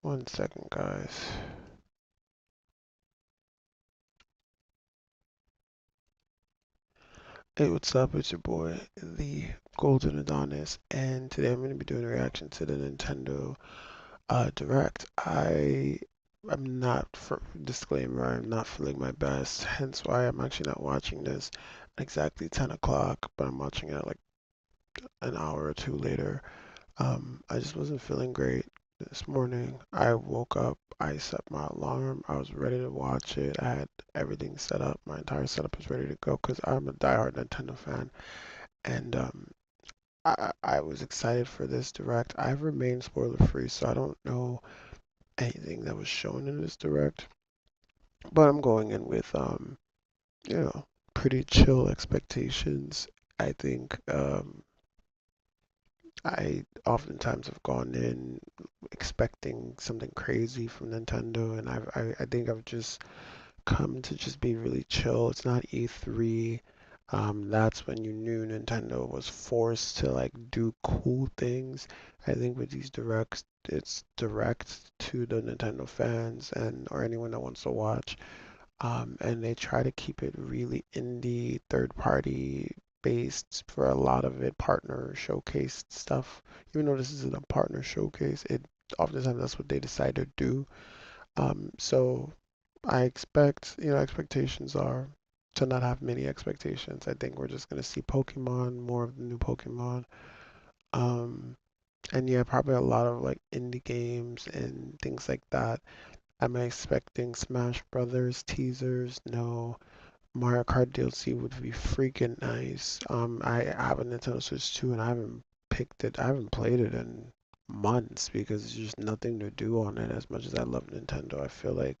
One second, guys. Hey, what's up? It's your boy, the Golden Adonis, and today I'm going to be doing a reaction to the Nintendo Direct. I'm not, for disclaimer, I'm not feeling my best, hence why I'm actually not watching this at exactly 10 o'clock, but I'm watching it like an hour or two later. I just wasn't feeling great this morning. I woke up, I set my alarm, I was ready to watch it. I had everything set up, my entire setup was ready to go because I'm a diehard Nintendo fan. And I was excited for this direct. I've remained spoiler free, so I don't know anything that was shown in this direct. But I'm going in with you know, pretty chill expectations. I think I oftentimes have gone in expecting something crazy from Nintendo, and I think I've just come to just be really chill. It's not E3. That's when you knew Nintendo was forced to like do cool things. I think with these directs, it's direct to the Nintendo fans and or anyone that wants to watch. And they try to keep it really indie, third party based for a lot of it, partner showcase stuff. Even though this isn't a partner showcase, it oftentimes that's what they decide to do. So I expect, expectations are to not have many expectations. I think we're just gonna see Pokemon, more of the new Pokemon. Um, and yeah, probably a lot of like indie games and things like that. Am I expecting Smash Brothers teasers? No. Mario Kart DLC would be freaking nice. I have a Nintendo Switch 2 and I haven't picked it. I haven't played it in months because there's just nothing to do on it. As much as I love Nintendo, I feel like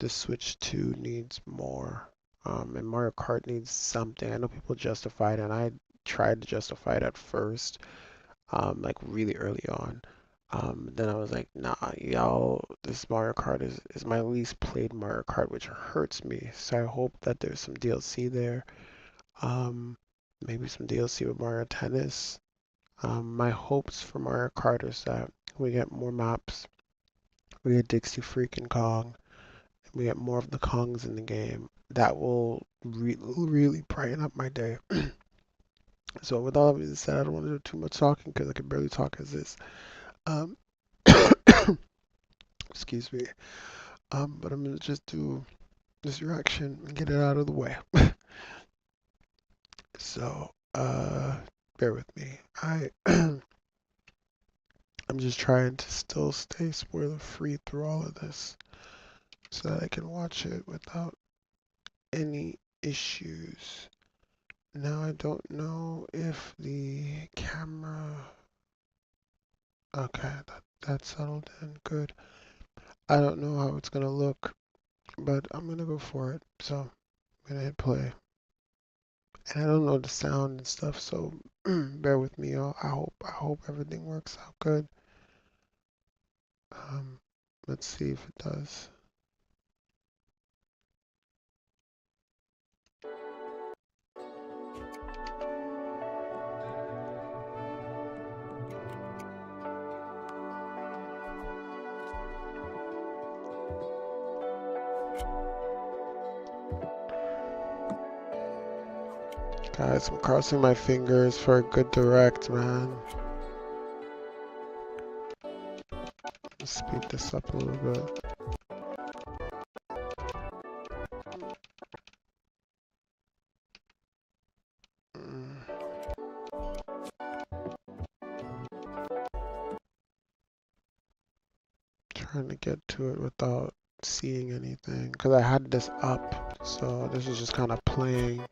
the Switch 2 needs more. And Mario Kart needs something. I know people justify it, and I tried to justify it at first, like really early on. Then I was like, nah, y'all, this Mario Kart is my least played Mario Kart, which hurts me. So I hope that there's some DLC there. Um, Maybe some DLC with Mario Tennis. My hopes for Mario Kart is that we get more maps, we get Dixie freaking Kong, we get more of the Kongs in the game. That will really brighten up my day. So with all of this said, I don't want to do too much talking because I can barely talk as is. Um, excuse me. But I'm gonna just do this reaction and get it out of the way. So, bear with me. I'm just trying to still stay spoiler free through all of this so that I can watch it without any issues. Now I don't know if the camera. Okay, that settled in good. I don't know how it's gonna look, but I'm gonna go for it. So I'm gonna hit play. And I don't know the sound and stuff, so bear with me, y'all. I hope everything works out good. Um, let's see if it does. Guys, I'm crossing my fingers for a good direct, man. Let's speed this up a little bit. Mm, Trying to get to it without seeing anything, because I had this up, so this is just kind of playing.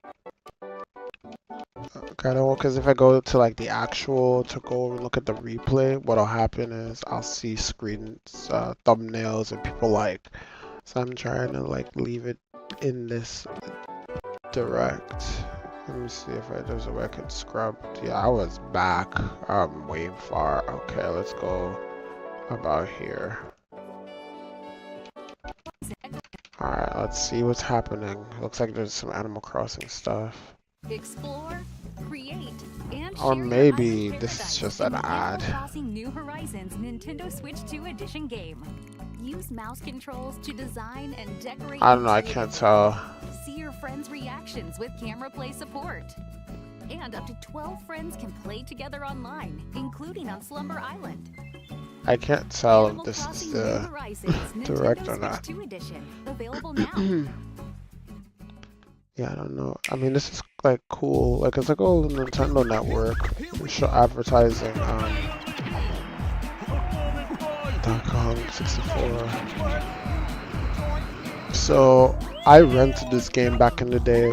Kind of, because if I go to like the actual to go and look at the replay, what'll happen is I'll see screens, thumbnails, and people like. So I'm trying to like leave it in this direct. Let me see if there's a way I can scrub. Yeah, I was back. I'm way far. Okay, let's go about here. Alright, let's see what's happening. Looks like there's some Animal Crossing stuff. Explore, create, and Or share your maybe island this is paradise just in an the ad. Animal Crossing New Horizons Nintendo Switch 2 Edition game. Use mouse controls to design and decorate I don't know, I intuitive can't worlds. tell. See your friends' reactions with camera play support. And up to 12 friends can play together online, including on Slumber Island. I can't tell if Animal this is Crossing New the Horizons direct Nintendo or Switch not. 2 Edition. Available now. Yeah, I don't know. I mean, this is like cool. Like it's like oh, the Nintendo Network. We show advertising Donkey Kong 64. So I rented this game back in the day.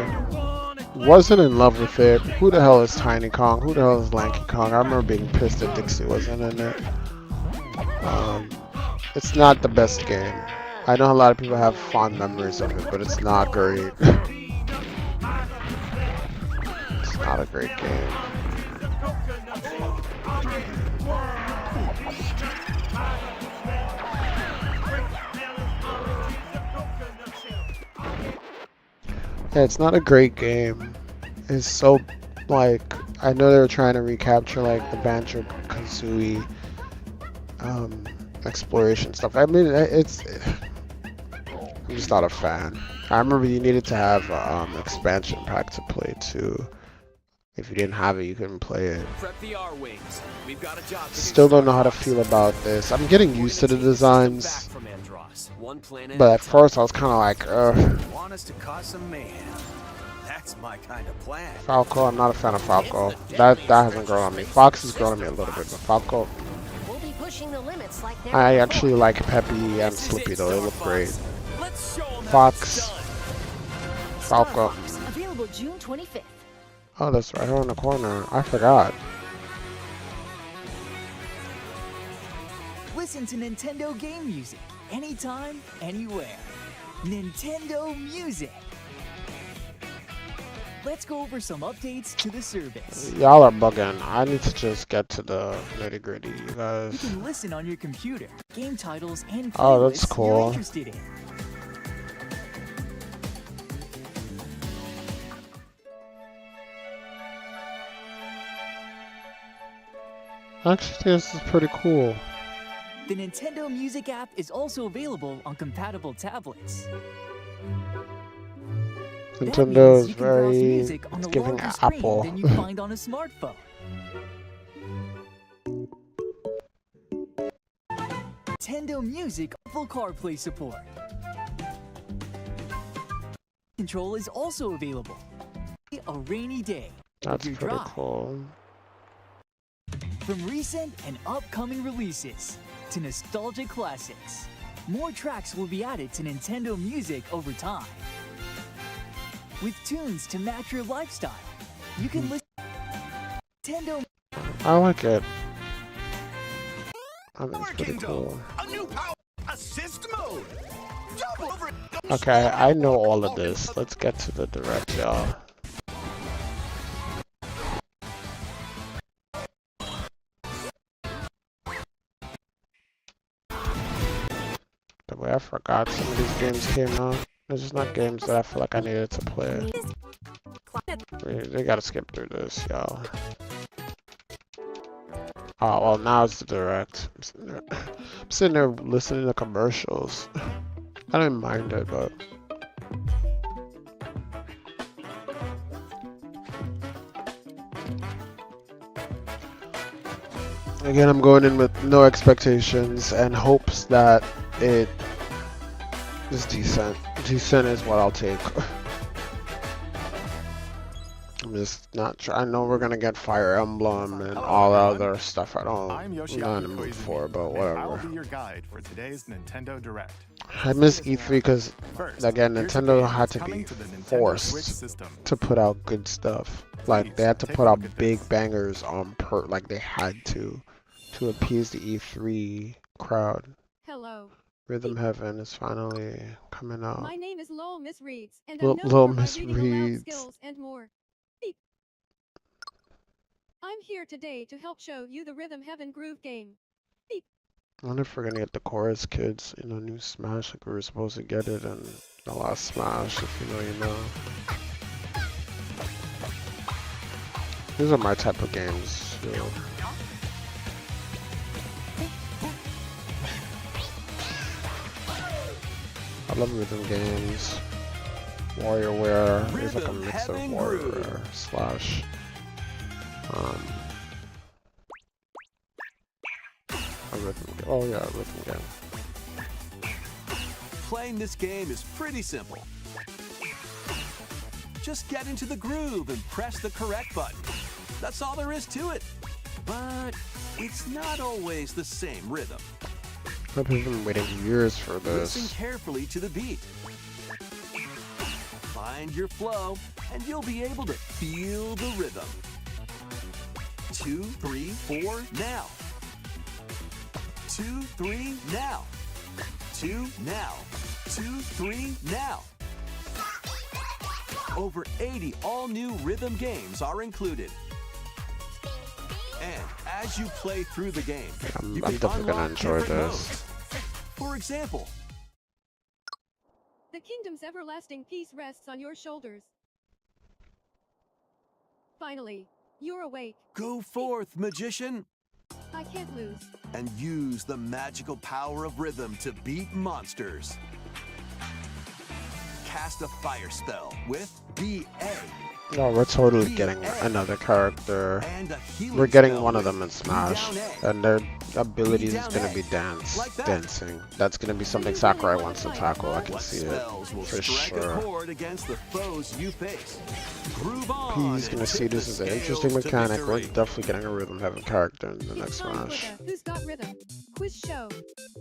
Wasn't in love with it. Who the hell is Tiny Kong? Who the hell is Lanky Kong? I remember being pissed that Dixie wasn't in it. It's not the best game. I know a lot of people have fond memories of it, but it's not great. It's not a great game. Yeah, it's not a great game. It's so, like, I know they were trying to recapture, like, the Banjo-Kazooie exploration stuff. I mean, I'm just not a fan. I remember you needed to have expansion pack to play too. If you didn't have it, you couldn't play it. Prep the R-Wings. We've got a job to do. Still don't know how to feel about this. I'm getting used to the designs, but at first I was kind of like, Want us to cause some mayhem. That's my kind of plan. Falco. I'm not a fan of Falco. That hasn't grown on me. Fox has grown on me a little bit, but Falco. We'll be pushing the limits like never I before. actually like Peppy and Slippy though. They look great. Fox. Falco. Fox, available June 25th. Oh, that's right here in the corner. I forgot. Listen to Nintendo game music anytime, anywhere. Nintendo Music. Let's go over some updates to the service. Y'all are bugging. I need to just get to the nitty gritty, you You guys. can listen on your computer, game titles, and Oh, that's playlists cool. you're interested in. Actually, this is pretty cool. The Nintendo Music app is also available on compatible tablets. That Nintendo means is you can browse very. music on It's a giving larger screen Apple. than you find on a smartphone. Nintendo Music full CarPlay support. Control is also available. A rainy day. That's Your pretty drive. cool. From recent and upcoming releases to nostalgic classics, more tracks will be added to Nintendo Music over time. With tunes to match your lifestyle, you can listen to Nintendo. I like it. I think it's pretty cool. A new power assist mode. Double over. Okay, I know all of this. Let's get to the direct, y'all. The way I forgot some of these games came out. They're just not games that I feel like I needed to play. They gotta skip through this, y'all. Oh, well, now it's the direct. I'm sitting there listening to commercials. I don't mind it, but. Again, I'm going in with no expectations and hopes that it is decent. Decent is what I'll take. I'm just not sure. I know we're gonna get Fire Emblem and all other stuff I don't, I'm I'm Yoshiaki not in the mood for, Koizumi, but and I'll whatever. be your guide for today's Nintendo Direct. I miss E3 because, First, again, here's a Nintendo game had that's to be coming to the Nintendo Switch forced system. to put out good stuff. Like, they had to Please, put take a out look at big this. bangers on like they had to appease the E3 crowd. Hello, Rhythm Heaven is finally coming out. my name is Lowell Miss Reeds, and Lil- I'm known Lil for my Miss reading aloud Reeds. skills and more. Beep. I'm here today to help show you the Rhythm Heaven Groove game. I wonder if we're gonna get the Chorus Kids in a new Smash like we were supposed to get it in the last Smash, if you know, you know. These are my type of games. Yeah. I love rhythm games. WarioWare is like a mix of WarioWare slash a rhythm game. Oh yeah, a rhythm game. Playing this game is pretty simple. Just get into the groove and press the correct button. That's all there is to it. But it's not always the same rhythm. I've been waiting years for Listen this. carefully to the beat. Find your flow, and you'll be able to feel the rhythm. 2, 3, 4, now. 2, 3, now. 2, now. 2, 3, now. Over 80 all-new rhythm games are included. And as you play through the game, I'm you can definitely gonna unlock enjoy different this. modes. For example, The kingdom's everlasting peace rests on your shoulders. Finally, you're awake. go forth, magician, I can't lose. and use the magical power of rhythm to beat monsters. Cast a fire spell with BA No, we're totally getting another character. and a healing We're getting spell one of with them in Smash, B down A. and their abilities is down gonna A. be Like that. dancing. That's gonna be something Sakurai wants to tackle. I can What see it spells will for strike a sure. chord against the foes you face? Groove on. He's gonna and see tip this the as an scales interesting to mechanic. We're victory. definitely getting a rhythm heaven character in the next It's time for Smash. the Who's Got Rhythm quiz show.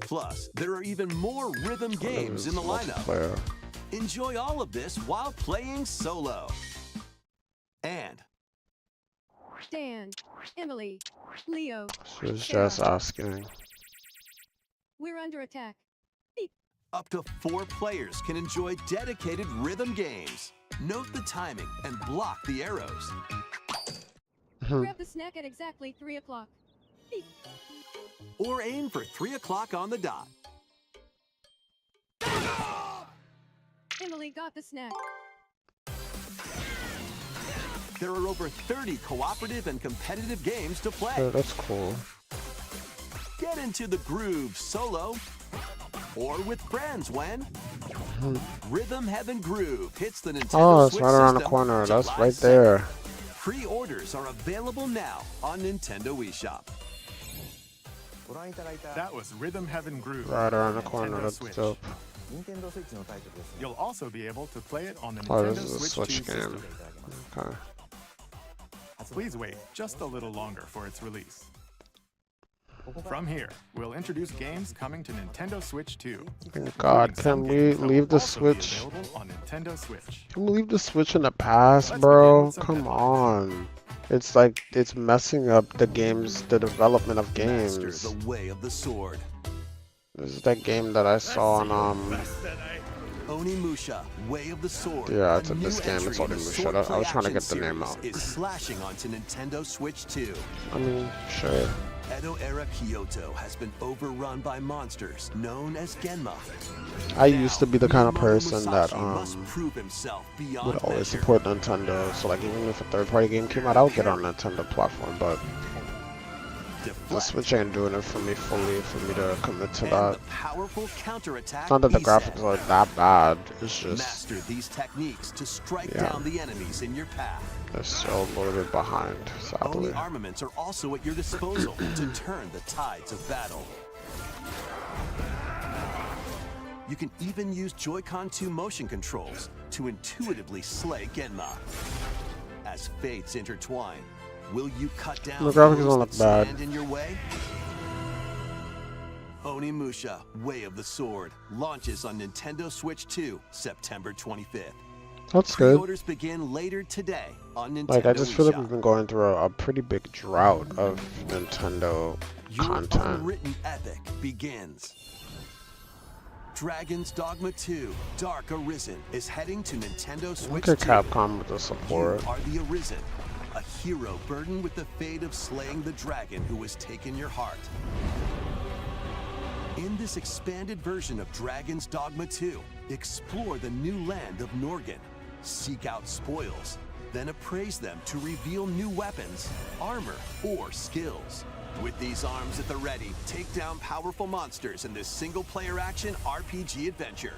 Plus, there are even more rhythm games in the lineup. Multiplayer. Enjoy all of this while playing solo. And Dan, Emily, Leo, She was Sarah. just asking. We're under attack. up to 4 players can enjoy dedicated rhythm games. Note the timing and block the arrows. Grab the snack at exactly 3 o'clock. Beep. Or aim for 3 o'clock on the dot. Emily got the snack. There are over 30 cooperative and competitive games to play. Yeah, that's cool. Get into the groove solo or with friends when Rhythm Heaven Groove hits the Nintendo Oh, it's Switch right around the system corner. That's July right 2nd. there. Pre-orders are available now on Nintendo eShop. That was Rhythm Heaven Groove. Right around the on corner. Nintendo That's Switch. dope. You'll also be able to play it on the Oh, Nintendo this is a Switch Switch 2 game. system. Okay. Please wait just a little longer for its release. From here, we'll introduce games coming to Nintendo Switch 2. Thank God, including some can we games that will leave the also be Switch? available on Nintendo Switch. Can we leave the Switch in the past, Let's bro? begin with some Come headlines. on. It's like, it's messing up the games, the development of Master games. the way of the sword. This is that game that I saw on, Onimusha, Way of the Sword. Yeah, a it's new this game, entry it's in the Onimusha. sword I was play trying to action get the name series out. Is slashing onto Nintendo Switch 2. I mean, sure. Edo-era Kyoto has been overrun by monsters known as Genma. I used to be the kind of Miyamoto person that, Musashi must prove himself beyond would always measure. support Nintendo. So like, even if a third-party game came out, I would get on Nintendo platform. But the Deflect. Switch ain't doing it for me fully, for me to commit to And that. the powerful counterattack It's not that the reset. graphics are that bad. It's just Master these techniques to strike Yeah. down the enemies in your path. they're still a little bit behind, Oni sadly. armaments are also at your disposal to turn the tides of battle. You can even use Joy-Con 2 motion controls to intuitively slay Genma. As fates intertwine, will you cut down The graphics those don't look that bad. stand in your way? Onimusha, Way of the Sword, launches on Nintendo Switch 2, September 25th. That's good. Pre-orders begin later today on Nintendo Like, I just feel like eShop. we've been going through a pretty big drought of Nintendo Your content. unwritten epic begins. Dragon's Dogma 2: Dark Arisen is heading to Nintendo Switch Look at 2. Capcom with the You support. are the Arisen, a hero burdened with the fate of slaying the dragon who has taken your heart. In this expanded version of Dragon's Dogma 2, explore the new land of Norgan, seek out spoils, then appraise them to reveal new weapons, armor, or skills. With these arms at the ready, take down powerful monsters in this single-player action RPG adventure.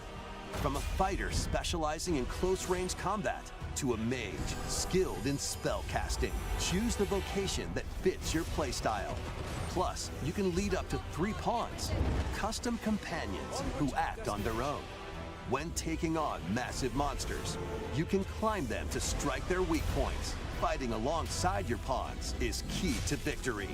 From a fighter specializing in close-range combat to a mage skilled in spell casting, choose the vocation that fits your playstyle. Plus, you can lead up to 3 pawns, custom companions who act on their own. When taking on massive monsters, you can climb them to strike their weak points. Fighting alongside your pawns is key to victory.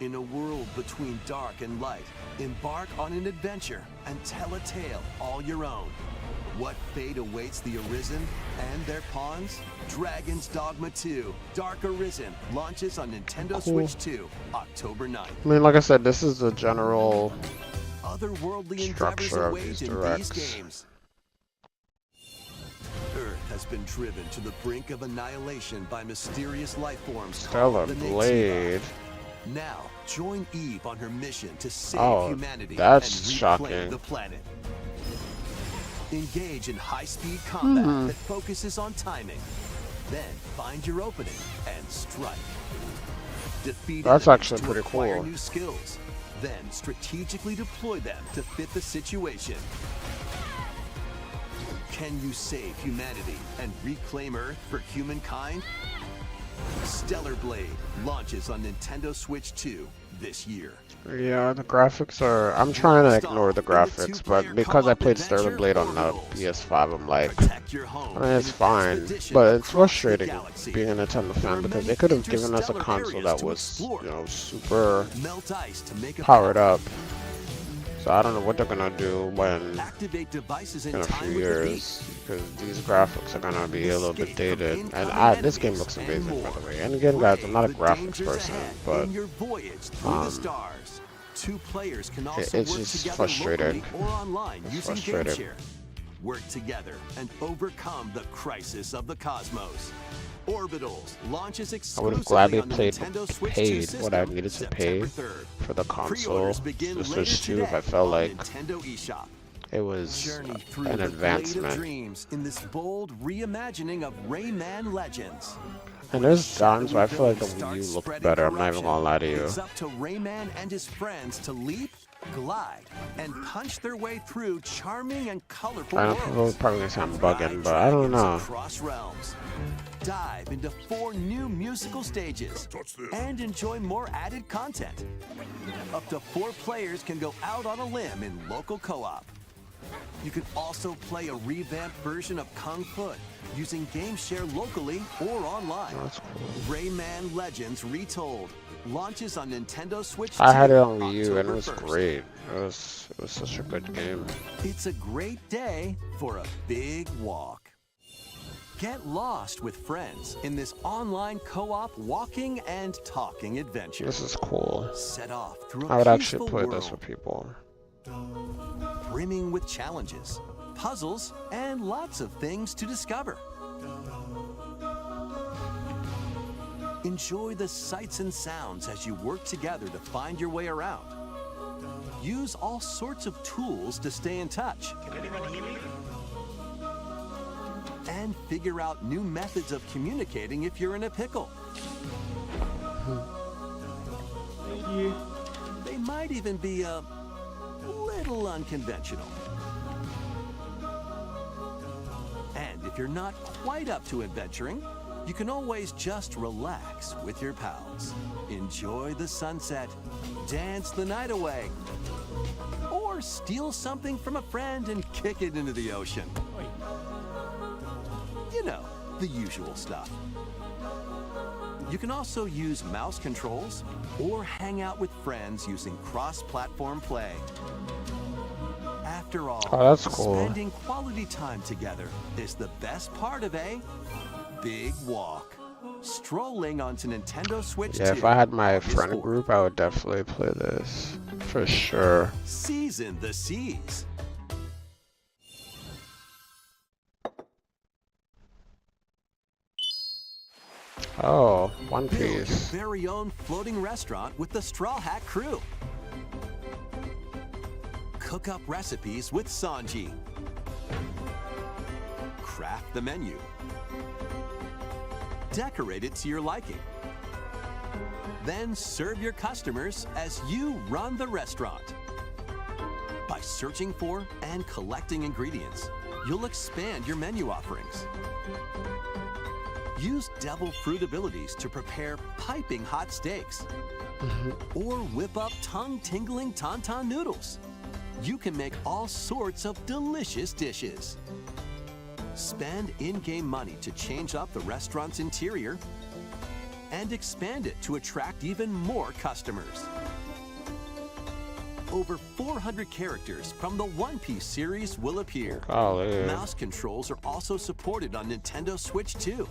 In a world between dark and light, embark on an adventure and tell a tale all your own. What fate awaits the Arisen and their pawns? Dragon's Dogma 2 Dark Arisen launches on Nintendo Switch 2, October 9th. I mean, like I said, this is the general Otherworldly endeavors structure of await these in directs. these games. Earth has been driven to the brink of annihilation by mysterious life forms Stellar called the Blade. Nextiva. Now, join Eve on her mission to save Oh, humanity that's and reclaim shocking. the planet. Engage in high-speed combat that focuses on timing. Then find your opening and strike. Defeat That's enemies actually to pretty acquire cool. new skills. Then strategically deploy them to fit the situation. Can you save humanity and reclaim Earth for humankind? Stellar Blade launches on Nintendo Switch 2 this year. Yeah, the graphics are... I'm trying to ignore the graphics, but because I played Stellar Blade on the PS5, I'm like... Protect your home I mean, it's in an fine, expedition but it's across the frustrating galaxy. being a Nintendo fan There are because many they could have given us a interstellar console areas that to was, explore. you know, super Melt ice to make a powered power. up. So I don't know what they're gonna do when Activate devices in in a time few with the beat. years, because these graphics are gonna be a little bit Escape from dated. And incoming this game enemies looks and amazing, by more. the way. And again, guys, I'm not a Brave the graphics dangers person, ahead but in your voyage through the stars. 2 players can also it's work just together frustrating. locally or online It's using frustrating. GameShare. Work together and overcome the crisis of the cosmos. Orbitals launches I exclusively would have gladly on the played, Nintendo Switch 2 paid system what I needed to pay September 3rd. for the console, Pre-orders begin the later Switch 2, if today I felt on like Nintendo eShop. it was Journey through an the Blade of advancement. Dreams in this bold reimagining of Rayman Legends. And there's times where I feel like the Wii U looked better, I'm not even gonna lie to you. It's up to Rayman and his friends to leap, glide, and punch their way through charming and colorful I know people are worlds. probably gonna say I'm Ride bugging, but I don't dragons know. across realms. Dive into 4 new musical stages and enjoy more added content. Up to 4 players can go out on a limb in local co-op. You can also play a revamped version of Kung Foot using GameShare locally or online. That's cool. Rayman Legends Retold launches on Nintendo Switch 2. I had it on Wii U and it October was 1st. great. It was such a good game. It's a great day for a big walk. Get lost with friends in this online co-op walking and talking adventure. This is cool. Set off through a I would actually peaceful play this world with people. brimming with challenges, puzzles, and lots of things to discover. Enjoy the sights and sounds as you work together to find your way around. Use all sorts of tools to stay in touch. And figure out new methods of communicating if you're in a pickle. They might even be a little unconventional. And if you're not quite up to adventuring, you can always just relax with your pals. Enjoy the sunset, dance the night away, or steal something from a friend and kick it into the ocean. You know, the usual stuff. You can also use mouse controls or hang out with friends using cross-platform play. After all, Oh, that's cool. spending quality time together is the best part of a big walk. Strolling onto Nintendo Switch 2. Yeah, if I had my August friend 4th. group, I would definitely play this. For sure. Season the seas. Oh, One Build your Piece. very own floating restaurant with the Straw Hat Crew. Cook up recipes with Sanji. Craft the menu. decorate it to your liking. Then serve your customers as you run the restaurant. By searching for and collecting ingredients, you'll expand your menu offerings. Use devil fruit abilities to prepare piping hot steaks. Or whip up tongue-tingling tauntaun noodles. You can make all sorts of delicious dishes. Spend in-game money to change up the restaurant's interior and expand it to attract even more customers. Over 400 characters from the One Piece series will appear. Golly. Mouse controls are also supported on Nintendo Switch 2.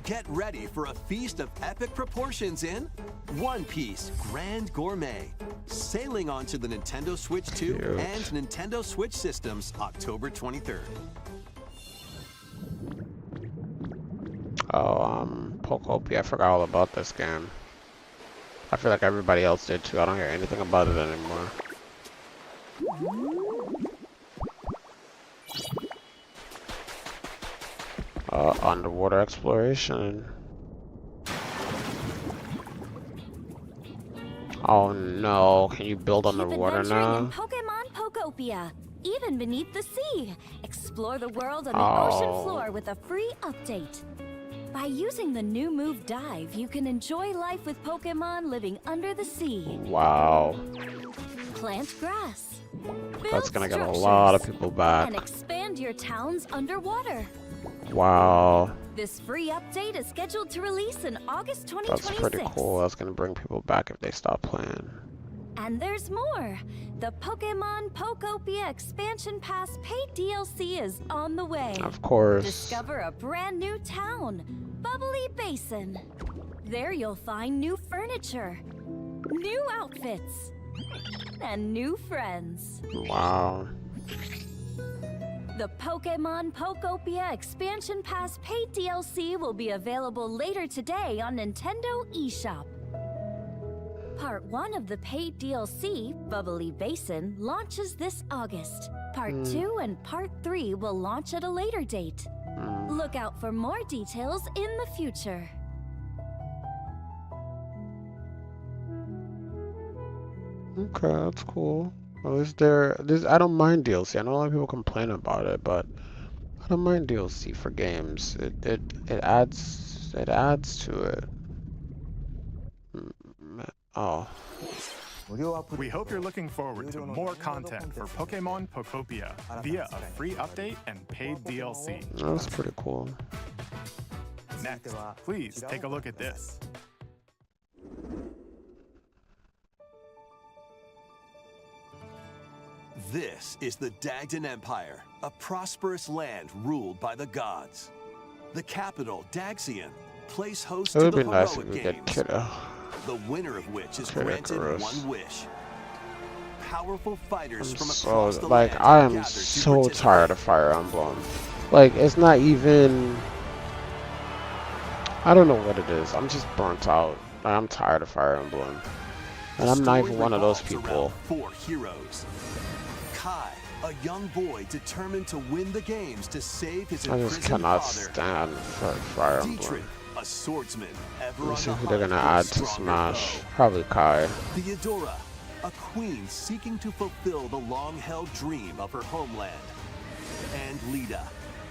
Get ready for a feast of epic proportions in One Piece Grand Gourmet, sailing onto the Nintendo Switch 2 Cute. and Nintendo Switch systems October 23rd. Oh, Pokopia. I forgot all about this game. I feel like everybody else did too. I don't hear anything about it anymore. Underwater exploration. Oh no, can you build underwater Keep adventuring now? in Pokemon Pokopia, even beneath the sea. Explore the world on the Oh. ocean floor with a free update. By using the new move Dive, you can enjoy life with Pokemon living under the sea. Wow. Plant grass. That's build gonna get a lot of structures, people back. and expand your towns underwater. Wow. This free update is scheduled to release in August That's 2026. pretty cool. That's gonna bring people back if they stop playing. And there's more. The Pokemon Pokopia Expansion Pass paid DLC is on the way. Of course. Discover a brand new town, Bubbly Basin. There you'll find new furniture, new outfits, and new friends. Wow. The Pokemon Pokopia Expansion Pass paid DLC will be available later today on Nintendo eShop. Part 1 of the paid DLC, Bubbly Basin, launches this August. Part 2 and Part 3 will launch at a later date. Look out for more details in the future. Okay, that's cool. Well, I don't mind DLC. I know a lot of people complain about it, but I don't mind DLC for games. It adds to it. Oh, We hope you're looking forward to more content for Pokemon Pokopia via a free update and paid DLC. that's pretty cool. Next, please take a look at this. This is the Dagdan Empire, a prosperous land ruled by the gods. The capital, Daxian, plays host It to would the be nice if Heroic we Games, get Kiddo. the winner of which is Kid granted Icarus. one wish. Powerful fighters I'm from so across the like land I have am gathered to so participate. tired of Fire Emblem. Like it's not even. I don't know what it is. I'm just burnt out. I'm tired of Fire Emblem, and I'm not even one of those Revolves people. around 4 heroes. Kai, a young boy determined to win the games to save his I just imprisoned cannot father. stand Fire Dietrich, Emblem. a swordsman, ever Let me on see the who they're hunt gonna for a add to stronger Smash. foe. Probably Kai. Theodora, a queen seeking to fulfill the long-held dream of her homeland. And Lita,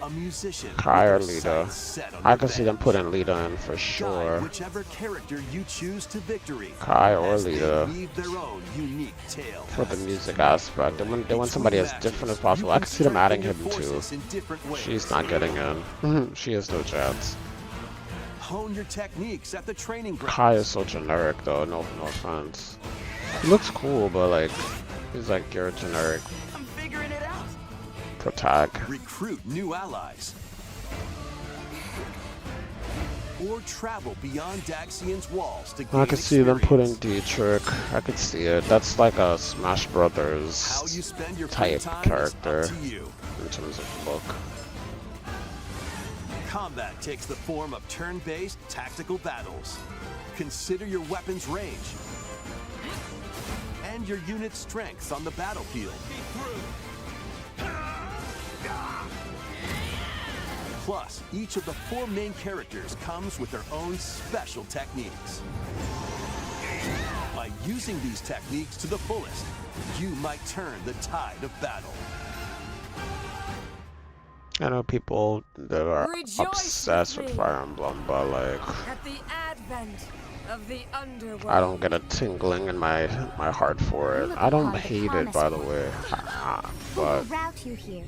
a musician Kai or with her Lita. sights set on I her could see them band. putting Lita in for Guide sure. whichever character you choose to victory. Kai or as they Lita. weave their own unique tale. For the music aspect, they want somebody as different as possible. I could see them adding him too. She's not getting in. She has no chance. Hone your techniques at the training ground. Kai is so generic though, no offense. He looks cool, but like, he's like your generic I'm figuring it out. protag. Recruit new allies. Or travel beyond Daxian's walls to gain I could see them putting experience. Dietrich. I could see it. That's like a Smash How Brothers you spend your free type time character is up to you. in terms of look. Combat takes the form of turn-based tactical battles. Consider your weapon's range and your unit's strengths on the battlefield. Plus, each of the 4 main characters comes with their own special techniques. By using these techniques to the fullest, you might turn the tide of battle. I know people that are Rejoice obsessed with with me. Fire Emblem, but like, At the advent of the underworld. I don't get a tingling in my heart for it. I don't hate it, by the way, Who will but route you here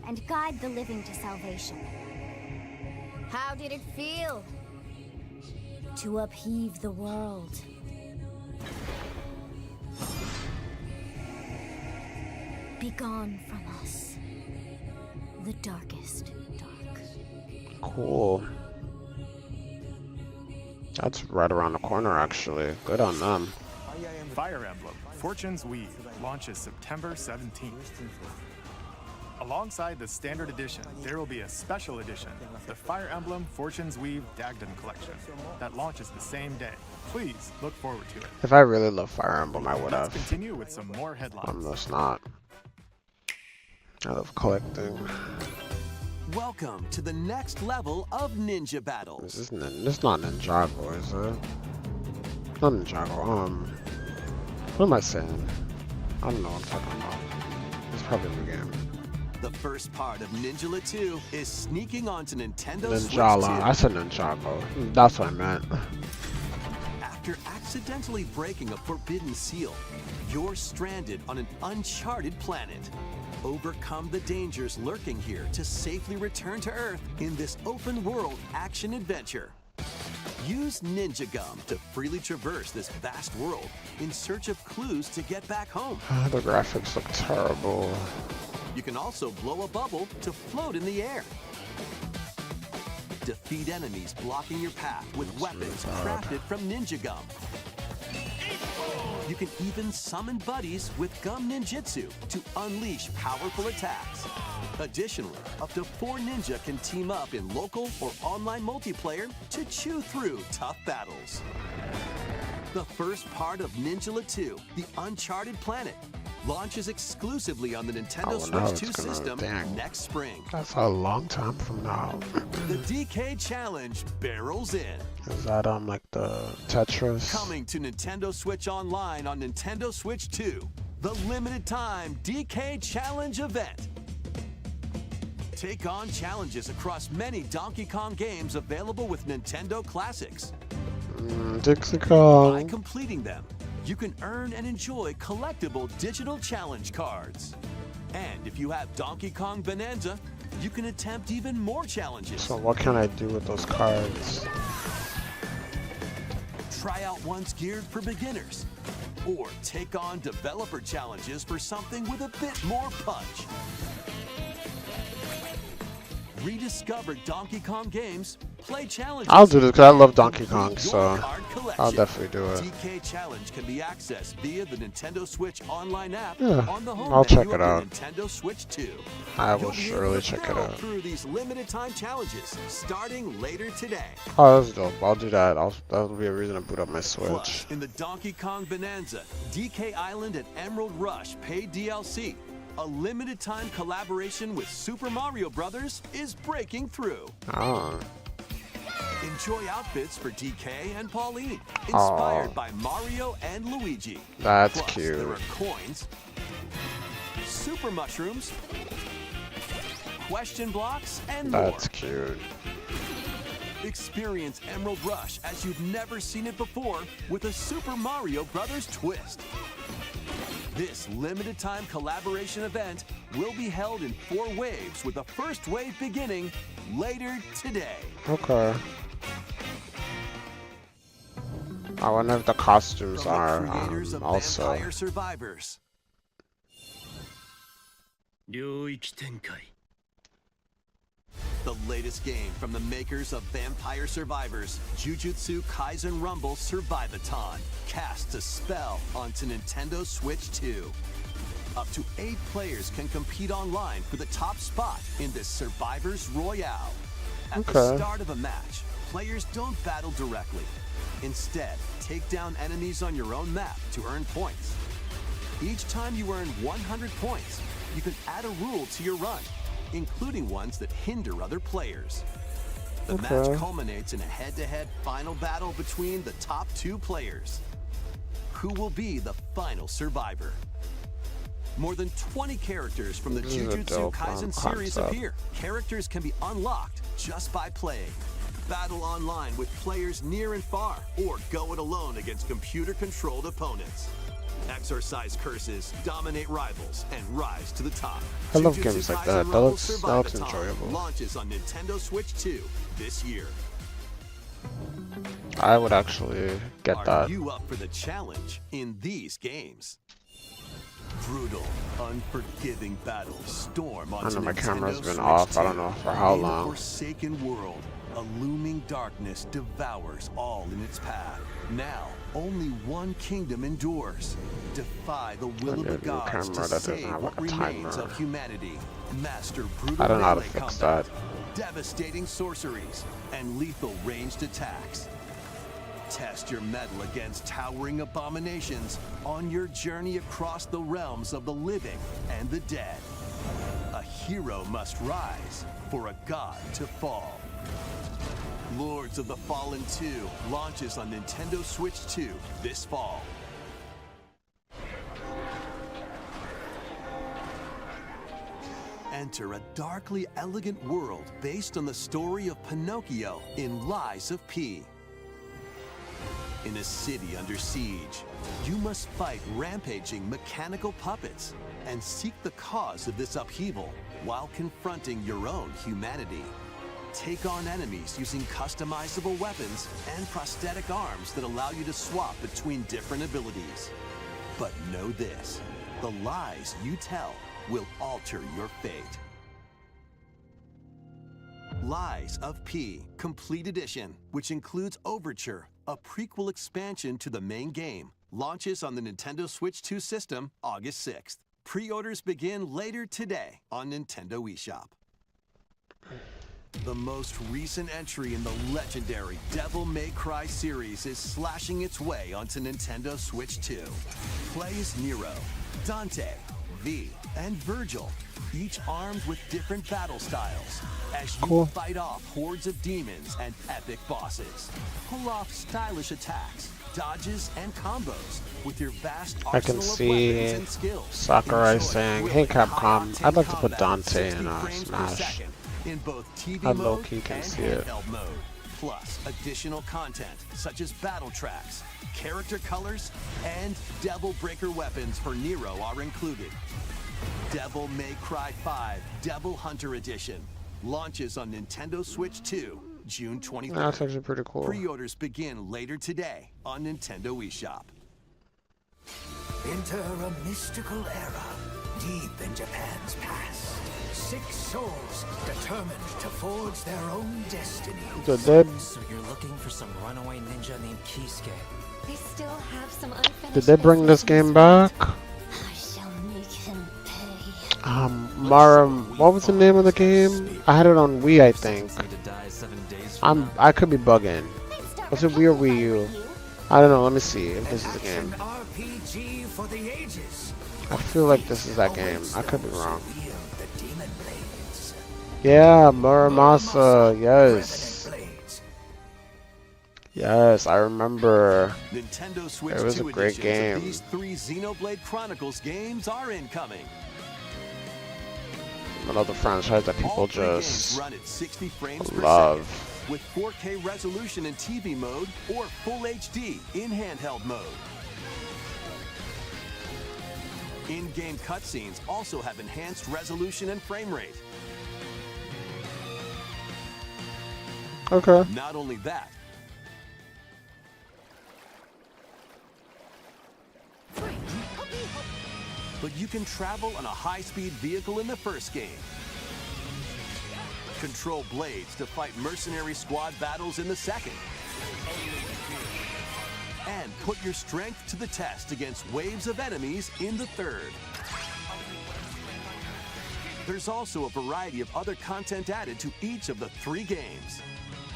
and guide the living to salvation? How did it feel? To upheave the world. Begone from us, the darkest dark. cool. That's right around the corner, actually. Good on them. Fire Emblem Fortune's Weave launches September 17th. Alongside the standard edition, there will be a special edition, the Fire Emblem Fortune's Weave Dagden Collection, that launches the same day. Please look forward to it. If I really love Fire Emblem, I would Let's have. continue with some more headlines. I'm just not. I love collecting. Welcome to the next level of ninja battles. This is not Ninjago, is it? Not Ninjago. What am I saying? I don't know what I'm talking about. It's probably a new game. The first part of Ninjala 2 is sneaking onto Nintendo Switch 2. Ninjala. I said Ninjago. That's what I meant. After accidentally breaking a forbidden seal, you're stranded on an uncharted planet. Overcome the dangers lurking here to safely return to Earth in this open-world action-adventure. Use Ninja Gum to freely traverse this vast world in search of clues to get back home. The graphics look terrible. You can also blow a bubble to float in the air. Defeat enemies blocking your path with weapons crafted from Ninja Gum. You can even summon buddies with Gum Ninjutsu to unleash powerful attacks. Additionally, up to 4 ninja can team up in local or online multiplayer to chew through tough battles. The first part of Ninjala 2, The Uncharted Planet, launches exclusively on the Nintendo Oh, no, Switch 2 it's gonna- system dang. next spring. That's a long time from now. The DK Challenge barrels in. Is that like the Tetris? Coming to Nintendo Switch Online on Nintendo Switch 2, the limited time DK Challenge event. Take on challenges across many Donkey Kong games available with Nintendo Classics. Dixie By Kong. completing them, you can earn and enjoy collectible digital challenge cards. And if you have Donkey Kong Bonanza, you can attempt even more challenges. So what can I do with those cards? Try out ones geared for beginners, or take on developer challenges for something with a bit more punch. Rediscover Donkey Kong games, play challenges. I'll do this because I love Donkey Kong, complete so your card collection. I'll definitely do it. DK Challenge can be accessed via the Nintendo Switch Online app Yeah, on the home I'll check menu it of out. the Nintendo Switch 2. I You'll will be able surely to check it barrel out. through these limited time challenges starting later today. Oh, that's dope. I'll do that. That'll be a reason to boot up my Switch. Plus, in the Donkey Kong Bonanza, DK Island and Emerald Rush paid DLC, a limited time collaboration with Super Mario Bros. Is breaking through. Oh, Enjoy outfits for DK and Pauline, inspired Aw. by Mario and Luigi. that's Plus, cute. there are coins, super mushrooms, question blocks, and That's more. cute. Experience Emerald Rush as you've never seen it before with a Super Mario Bros. Twist. This limited time collaboration event will be held in 4 waves with the first wave beginning later today. Okay. I wonder if the costumes From the are creators of also. Vampire Survivors. The latest game from the makers of Vampire Survivors, Jujutsu Kaisen Rumble Survivathon, casts a spell onto Nintendo Switch 2. Up to 8 players can compete online for the top spot in this Survivors Royale. At the Okay. start of a match, players don't battle directly. Instead, take down enemies on your own map to earn points. Each time you earn 100 points, you can add a rule to your run. including ones that hinder other players. The Okay. match culminates in a head-to-head final battle between the top 2 players. Who will be the final survivor? More than 20 characters from the This is a Jujutsu dope, Kaisen series concept. appear. Characters can be unlocked just by playing. Battle online with players near and far, or go it alone against computer-controlled opponents. Exorcise curses, dominate rivals, and rise to the top. I love Jujutsu games like Kaisen that. Rumble That looks Survivathon enjoyable. launches on Nintendo Switch 2 this year. I would actually get Are that. you up for the challenge in these games? Brutal, unforgiving battles storm onto I know my Nintendo camera's been Switch off. I don't 2. know for how In a long. forsaken world, a looming darkness devours all in its path. Now, only one kingdom endures. Defy the will of I the need a new gods camera to that doesn't save have, what like, a remains timer. of humanity. Master brutal I don't know how to melee fix combat, that. devastating sorceries, and lethal ranged attacks. Test your mettle against towering abominations on your journey across the realms of the living and the dead. A hero must rise for a god to fall. Lords of the Fallen 2 launches on Nintendo Switch 2 this fall. Enter a darkly elegant world based on the story of Pinocchio in Lies of P. In a city under siege, you must fight rampaging mechanical puppets and seek the cause of this upheaval while confronting your own humanity. Take on enemies using customizable weapons and prosthetic arms that allow you to swap between different abilities. But know this, the lies you tell will alter your fate. Lies of P Complete Edition, which includes Overture, a prequel expansion to the main game, launches on the Nintendo Switch 2 system August 6th. Pre-orders begin later today on Nintendo eShop. The most recent entry in the legendary Devil May Cry series is slashing its way onto Nintendo Switch 2. Play as Nero, Dante, V, and Virgil, each armed with different battle styles, as you Cool. fight off hordes of demons and epic bosses. Pull off stylish attacks, dodges, and combos with your vast I can arsenal of see weapons and skills. Sakurai Enjoy saying, thrilling "Hey Capcom, high-octane I'd like to put combat at Dante 60 in frames per Smash." second in both TV I mode low-key can and see it. handheld mode. Plus, additional content such as battle tracks, character colors, and Devil Breaker weapons for Nero are included. Devil May Cry 5 Devil Hunter Edition launches on Nintendo Switch 2 June 23rd. That's actually pretty cool. Pre-orders begin later today on Nintendo eShop. Enter a mystical era deep in Japan's past. 6 souls determined to forge their own destiny. Did they, So you're looking for some runaway ninja named Kisuke. They still have some unfinished did they bring this business in game back? I shall make him pay. Mara, what was the name of the game? I had it on Wii, I think. I could be bugging. Was it Wii or Wii U? I don't know. Let me see if this is the game. RPG for the ages. I feel like this is that game. I could be wrong. Yeah, Muramasa. Yes. Yes, I remember. Nintendo Switch It was a 2 great editions game. of these 3 Xenoblade Chronicles games are incoming. Another franchise that people All 3 games just run at 60 frames per love. second with 4K resolution in TV mode or Full HD in handheld mode. In-game cutscenes also have enhanced resolution and frame rate. Okay. Not only that, but you can travel on a high-speed vehicle in the first game. Control blades to fight mercenary squad battles in the second. And put your strength to the test against waves of enemies in the third. There's also a variety of other content added to each of the 3 games.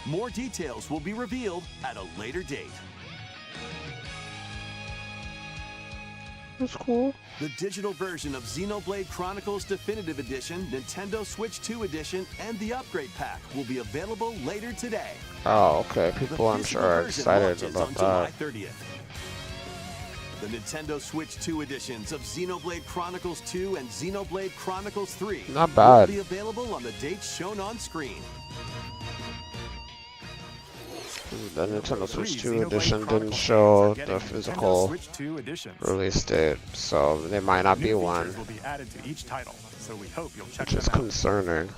More details will be revealed at a later date. That's cool. The digital version of Xenoblade Chronicles Definitive Edition, Nintendo Switch 2 Edition, and the Upgrade Pack will be available later today. Oh, okay. People, I'm The sure, are physical excited version about launches on that. July 30th. The Nintendo Switch 2 editions of Xenoblade Chronicles 2 and Xenoblade Chronicles 3 Not bad. will be available on the dates shown on screen. The Nintendo Switch 2 Xenoblade edition didn't Chronicles show are getting the Nintendo physical Switch 2 editions. release date, so there might not be New one, features will be added to each title, so we hope you'll check which is them out. concerning.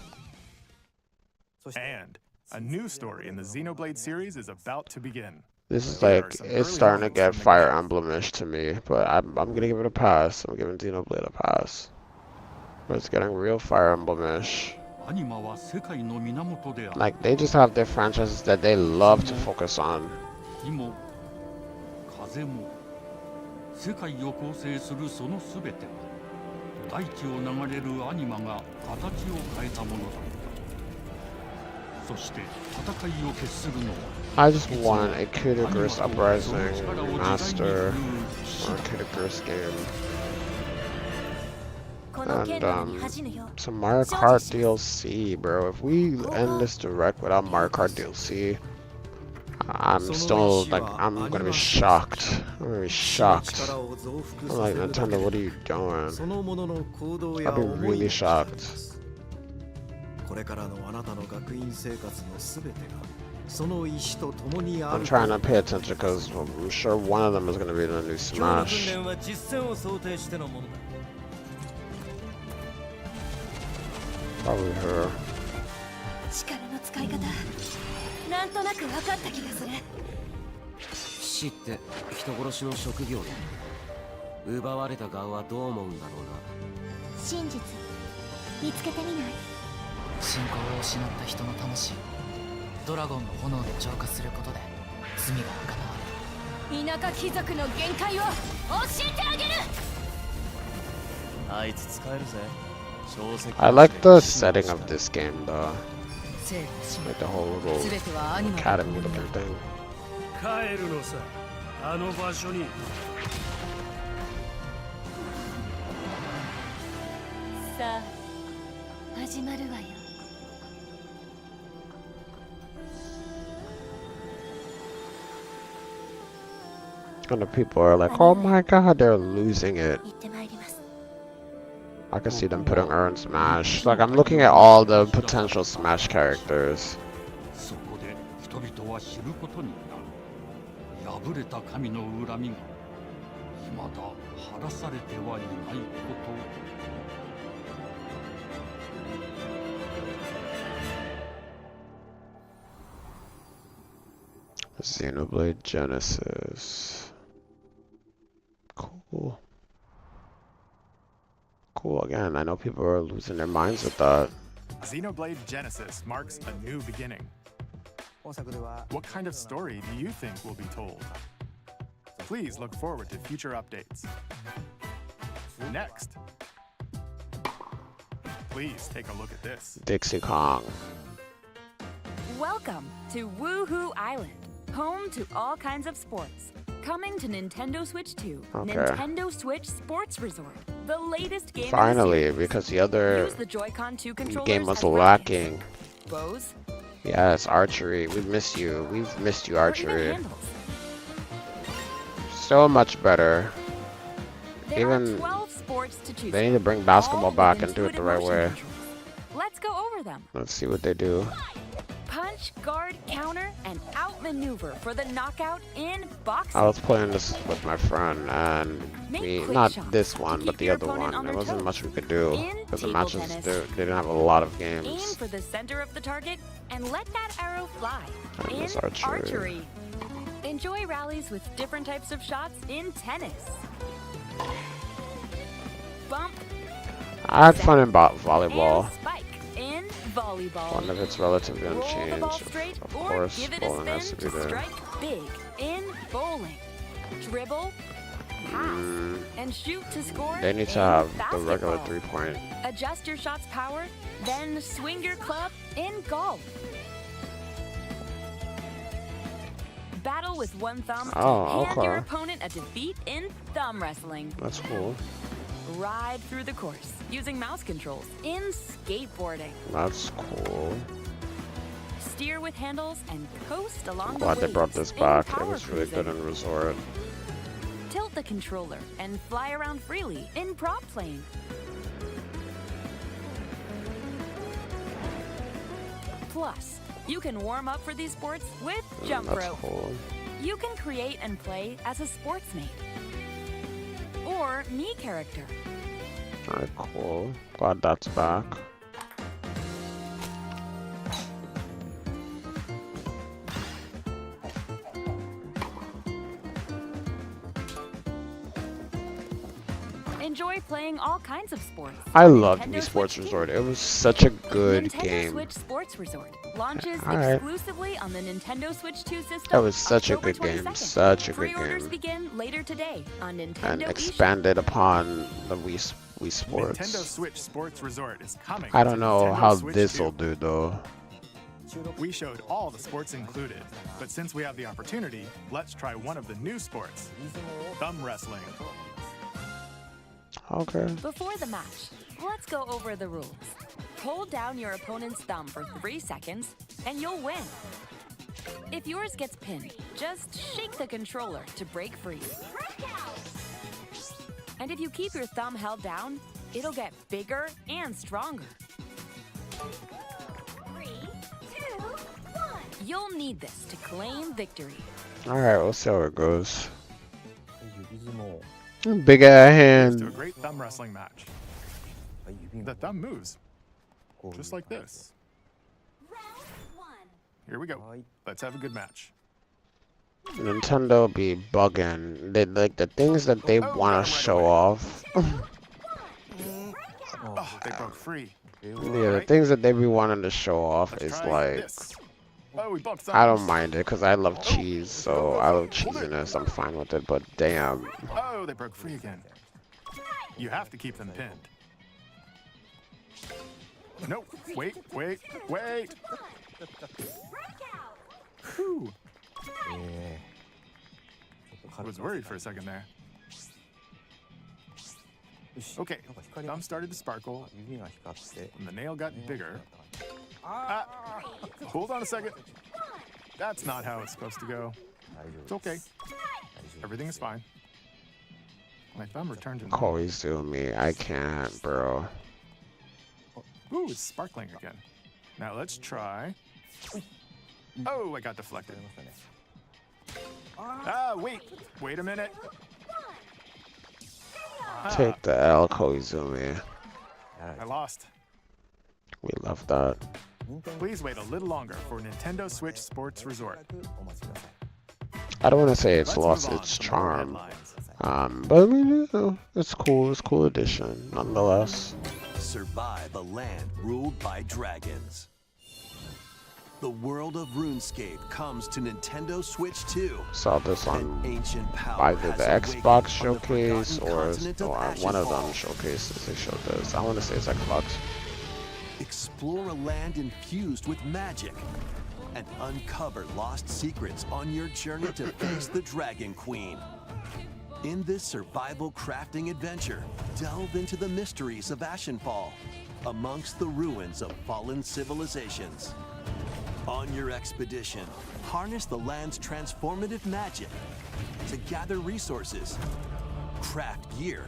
And a new story in the Xenoblade series is about to begin. This is Here are like, some it's early starting to moments get from the Fire game. Emblem-ish to me, but I'm gonna give it a pass. I'm giving Xenoblade a pass. But it's getting real Fire Emblem-ish. Like, they just have their franchises that they love to focus on. 火も風も世界を構成するそのすべては大地を流れるアニマが形を変えたものだ。そして戦いを決するのは I just want a Kid Icarus Uprising remaster or a Kid Icarus game. And some Mario Kart DLC, bro. If we end this direct without Mario Kart DLC, I'm still like, I'm gonna be shocked. I'm gonna be shocked. I'm like, Nintendo, what are you doing? I'll be really shocked. これからのあなたの学院生活のすべてがその意志と共にあ I'm る。 trying to pay attention because I'm sure one of them is gonna be the new Smash. は実践を想定してのものだ。 Probably her. 力の使い方なんとなく分かった気がする。死って人殺しの職業だ。奪われた側はどう思うんだろうな。真実見つけてみない？信仰を失った人の魂をドラゴンの炎で浄化することで罪が贖われる。田舎貴族の限界を教えてあげる。あいつ使えるぜ。 I like the setting of this game though. Like the whole little academy looking thing. 帰るのさ、あの場所に。さあ、始まるわよ。 And the people are like, oh my god, they're losing it. I can see them putting her in Smash. Like, I'm looking at all the potential Smash characters. そこで人々は知ることになる。破れた神の恨みが未だ晴らされてはいないことを。 Xenoblade Genesis. Cool. Cool, again, I know people are losing their minds with that. Xenoblade Genesis marks a new beginning. What kind of story do you think will be told? Please look forward to future updates. Next, please take a look at this. Dixie Kong. Welcome to Woohoo Island, home to all kinds of sports. Coming to Nintendo Switch 2, Okay. Nintendo Switch Sports Resort, the latest game. Finally, in the series. because the other Use the Joy-Con 2 controllers game was as lacking. rackets, bows, Yes, archery. We miss you. We've missed you, or even archery. handles. So much better. There Even are 12 sports to choose they need to from, bring basketball all back with and do it the intuitive right motion way. controls. Let's go over them. Let's see what they do. Punch, guard, counter, and outmaneuver for the knockout in boxing. I was playing this with my friend, and we, not this one, but the other one. There wasn't much we could do because the matches, they didn't have a lot of Aim games. for the center of the target and let that arrow fly. And In it's archery. Enjoy rallies with different types of shots in tennis. Bump I had fun in volleyball. and spike in volleyball. One of it's relatively Roll the unchanged. ball straight Of or course, give it a bowling has to spin be to there. strike big in bowling. Dribble, pass, and shoot to score. They need to in have the regular basketball. 3-point. Adjust your shot's power, then swing your club in golf. Battle with one thumb Oh, to hand your okay. opponent a defeat in thumb wrestling. That's cool. Ride through the course using mouse controls in skateboarding. That's cool. Steer with handles and coast along I'm the glad they brought blades this in back. It power was really good cruising. in Resort. Tilt the controller and fly around freely in prop plane. Plus, you can warm up for these sports with jump That's rope. cool. You can create and play as a sportsmate or me character. Alright, cool. Glad that's back. Enjoy playing all kinds of sports. I on loved Nintendo Wii Sports Switch Resort. It was such a good Nintendo game. Switch Sports Resort launches Alright. exclusively on the Nintendo Switch 2 system. That was such a October good game. 22nd. Such a good Pre-orders game. begin later today on Nintendo And eShop. expanded upon the Wii Sports. Nintendo Switch Sports Resort is coming. I don't to know Nintendo how Switch this'll 2. do though. We showed all the sports included, but since we have the opportunity, let's try one of the new sports, thumb wrestling. Okay. Before the match, let's go over the rules. Hold down your opponent's thumb for 3 seconds, and you'll win. If yours gets pinned, just shake the controller to break free. And if you keep your thumb held down, it'll get bigger and stronger. 3, 2, 1. You'll need this to claim victory. Alright, we'll see how it goes. Big ass Here's to a hand. great thumb wrestling match. The thumb moves, just like this. Round 1. Here we go. Let's have a good match. Nintendo be bugging. They like the things that they Oh, want got to him right show away. off. Oh, they broke free. Yeah, the things that they be wanting to show off Let's is try like, this. Oh, we bumped I don't thumbs. mind it because I love cheese, so I love cheesiness. I'm fine with it. But damn, Oh, they broke free again. You have to keep them pinned. Nope. Wait. Whew. I was worried for a second there. Okay, thumb started to sparkle, and the nail got bigger. Ah, hold on a second. That's not how it's supposed to go. It's okay. Everything is fine. My thumb returned to normal. always do me. I can't, bro. Ooh, it's sparkling again. Now let's try. Oh, I got deflected. Ah, wait a minute. Ah, Take the L, Koizumi. I lost. We love that. Please wait a little longer for Nintendo Switch Sports Resort. I don't want to say it's Let's lost move on its to more charm. headlines. But I mean, you know, it's cool. It's a cool addition, nonetheless. Survive a land ruled by dragons. The world of RuneScape comes to Nintendo Switch 2. Saw this An on ancient power either has the awakened Xbox on the showcase forgotten or continent of one of them Ashenfall. showcases. They showed this. I want to say it's Xbox. Explore a land infused with magic and uncover lost secrets on your journey to face the Dragon Queen. In this survival crafting adventure, delve into the mysteries of Ashenfall amongst the ruins of fallen civilizations. On your expedition, harness the land's transformative magic to gather resources, craft gear,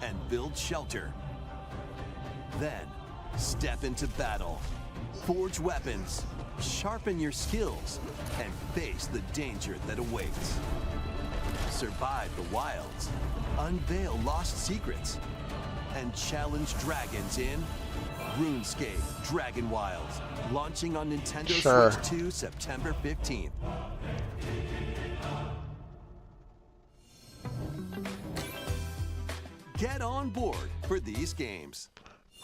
and build shelter. Then, step into battle, forge weapons, sharpen your skills, and face the danger that awaits. Survive the wilds, unveil lost secrets, and challenge dragons in RuneScape Dragon Wilds, launching on Nintendo Sure. Switch 2 September 15th. Get on board for these games.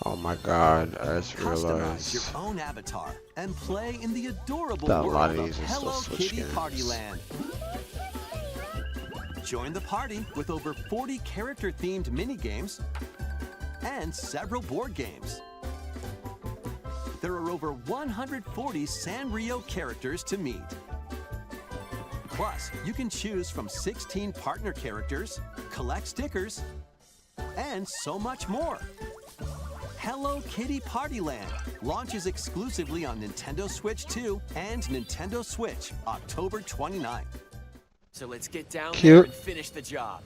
Oh my god, I just Customize realized. your own avatar and play in the adorable That a lot world of of these are still Hello Switch Kitty games. Partyland. Join the party with over 40 character-themed mini-games and several board games. There are over 140 Sanrio characters to meet. Plus, you can choose from 16 partner characters, collect stickers, and so much more. Hello Kitty Party Land launches exclusively on Nintendo Switch 2 and Nintendo Switch October 29th. So let's get down there Cute. and finish the job.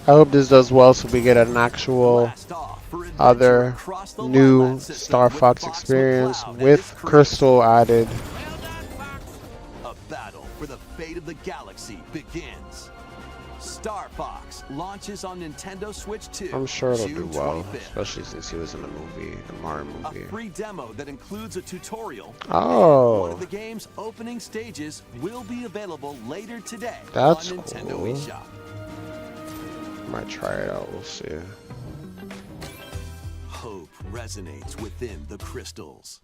I hope this does well so we get an actual other new Star Fox experience with Crystal added. A battle for the fate of the galaxy begins. Star Fox launches on Nintendo Switch 2. I'm sure it'll do June well, 25th. especially since he was in the movie, the Mario A movie. free demo that includes a tutorial. Oh. One of the game's opening stages will be available later today That's on Nintendo cool. eShop. Might try it out, we'll see. Hope resonates within the crystals.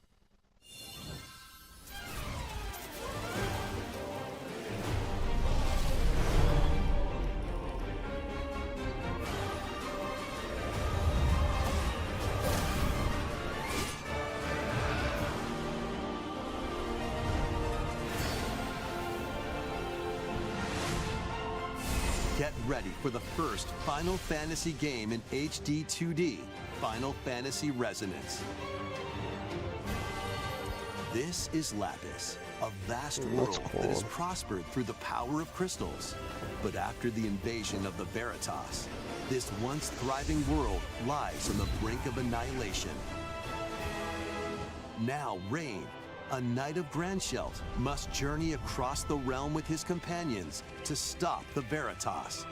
Get ready for the first Final Fantasy game in HD 2D, Final Fantasy Resonance. This is Lapis, a vast world that has prospered through the power of crystals. But after the invasion of the Veritas, this once thriving world lies on the brink of annihilation. Now Rain, a knight of Grandshelt, must journey across the realm with his companions to stop the Veritas.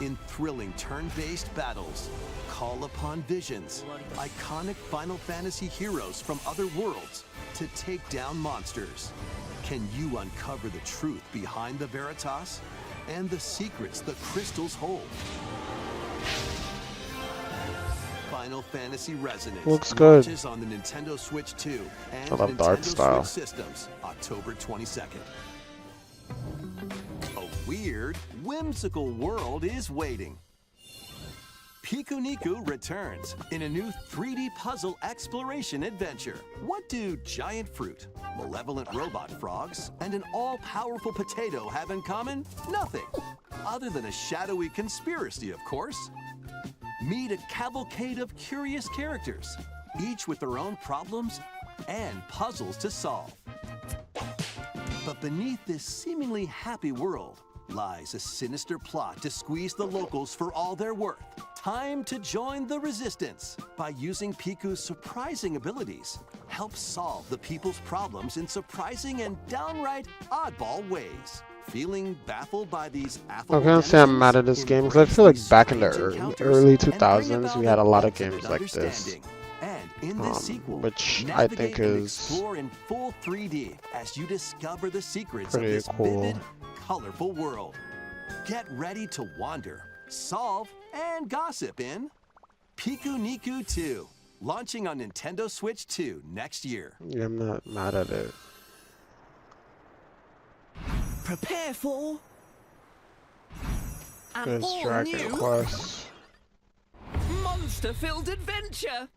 In thrilling turn-based battles, call upon visions, iconic Final Fantasy heroes from other worlds to take down monsters. Can you uncover the truth behind the Veritas and the secrets the crystals hold? Final Fantasy Resonance Looks good. launches on the Nintendo Switch 2 and I love the art Nintendo style. Switch systems October 22nd. A weird, whimsical world is waiting. Pikuniku returns in a new 3D puzzle exploration adventure. What do giant fruit, malevolent robot frogs, and an all-powerful potato have in common? Nothing. Other than a shadowy conspiracy, of course. Meet a cavalcade of curious characters, each with their own problems and puzzles to solve. But beneath this seemingly happy world lies a sinister plot to squeeze the locals for all they're worth. Time to join the resistance by using Piku's surprising abilities. Help solve the people's problems in surprising and downright oddball ways. Feeling baffled by these affable I can't say I'm mad at this game because I feel like back in the early 2000s we had a lot of games like this, And in this sequel, which I think navigate and is explore in full 3D as you discover the secrets of pretty this cool. vivid, colorful world. Get ready to wander, solve, and gossip in Pikuniku 2, launching on Nintendo Switch 2 next year. Yeah, I'm not mad at it. Prepare for an This Dragon all-new Quest. monster-filled adventure.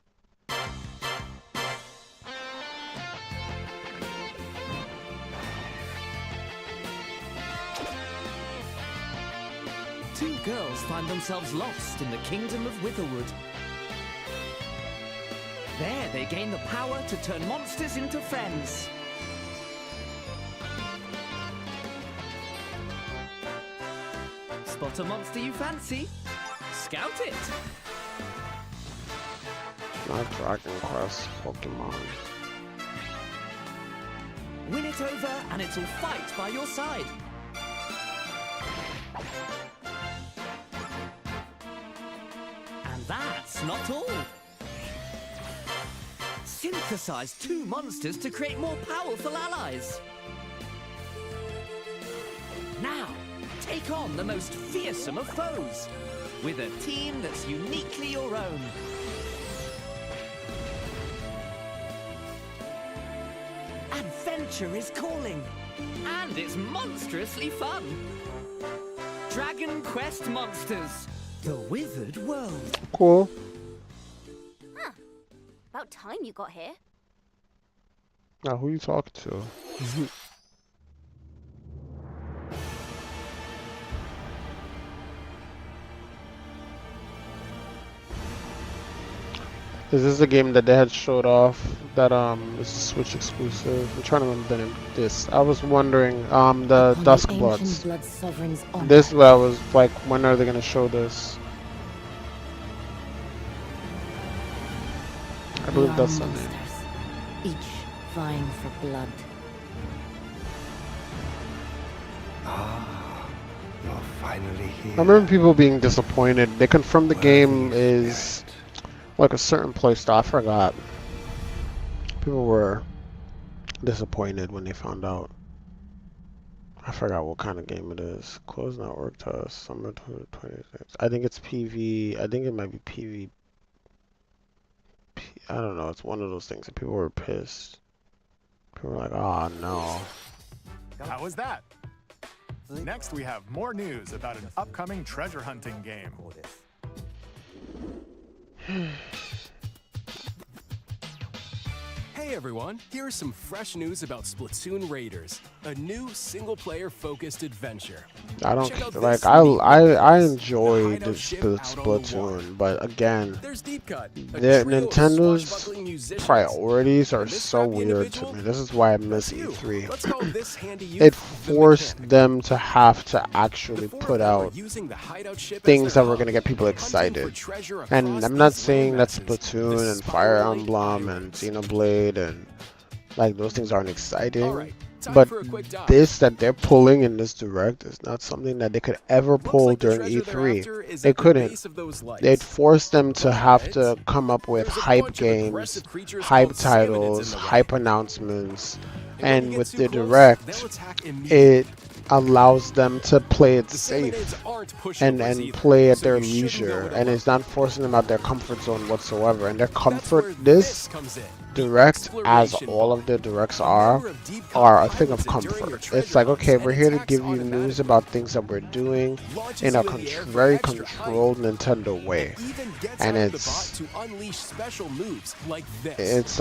Two girls find themselves lost in the kingdom of Witherwood. There, they gain the power to turn monsters into friends. Spot a monster you fancy? Scout it! Not Dragon Quest, Pokemon. Win it over and it'll fight by your side. And that's not all. Synthesize two monsters to create more powerful allies. Now, take on the most fearsome of foes with a team that's uniquely your own. Adventure is calling, and it's monstrously fun. Dragon Quest Monsters, the Withered World. Cool. About time you got here. Now, who you talking to? Is this the game that they had showed off that is a Switch exclusive? I'm trying to remember the name of this. I was wondering, the Duskbloods. This I was like, when are they gonna show this? I believe that's the name. Each vying for blood. Ah, you're finally here. I remember people being disappointed. They confirmed the game is like a certain playstyle. I forgot. People were disappointed when they found out. I forgot what kind of game it is. Closed network test, summer 2026. I think it's PV. I think it might be PV. I don't know. It's one of those things that people were pissed. People were like, "Oh no." How was that? Next, we have more news about an upcoming treasure hunting game. Hey everyone, here's some fresh news about Splatoon Raiders, a new single-player focused adventure. I don't Check out like. this I unique enjoy the Splatoon, but again, There's Deep Cut, a the trio of Nintendo's swashbuckling musicians. priorities are this so scrappy weird to individual, me. This is why I miss E3. Let's call this handy youth It the forced them to have to actually four put of them are out using the hideout ship as things their that were hub, gonna get people hunting for excited. treasure And across I'm not these saying that landmasses, the Splatoon and Fire spiraling Emblem and Xenoblade and like those things aren't exciting. Alright, time But for a quick dive. this that they're pulling in this direct is not something that they could ever pull like the during treasure they're after E3. is They at the couldn't. base of those lights. They'd force them to have to come up with There's a hype bunch of games, aggressive creatures hype called salmonids in titles, the way. hype announcements, And when you and get with too the close, direct, they'll attack immediately. it allows them to play it The safe salmonids aren't pushovers and either, play at so their you shouldn't go leisure, it and alone. it's not forcing them out their comfort zone whatsoever. And their That's where comfort, this comes in. direct, as Exploration all ball. of their directs A are number of deep cut a thing of pilots during your comfort. It's treasure like, hunts okay, and we're here to attacks give you news automatically. about things that we're doing Launches in a you in the air for very extra height. controlled Nintendo way. Even gets And out of the it's bot to unleash special moves like this. it's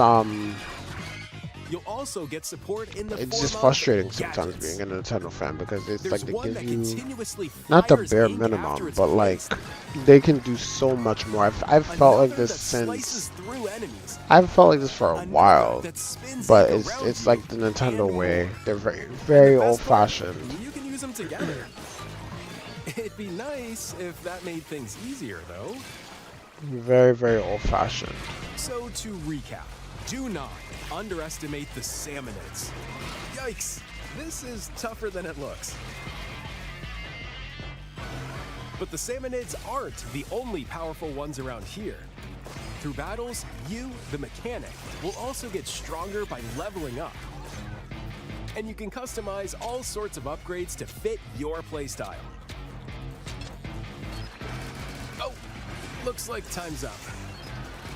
You'll also get support in the it's form just of frustrating sometimes gadgets. being a Nintendo fan because it's There's like they one give that you continuously not the fires bare ink after minimum, it's but like placed. they can do so much more. I've felt like Another this that since slices through enemies. I've felt like this for a while, that spins but ink it's around you like the Nintendo and way. more. They're very And very the best old part, fashioned. You can use them together. It'd be nice if that made things easier, though. Very old fashioned. So to recap, do not underestimate the salmonids. Yikes, this is tougher than it looks. But the salmonids aren't the only powerful ones around here. Through battles, you, the mechanic, will also get stronger by leveling up. And you can customize all sorts of upgrades to fit your playstyle. Oh, looks like time's up.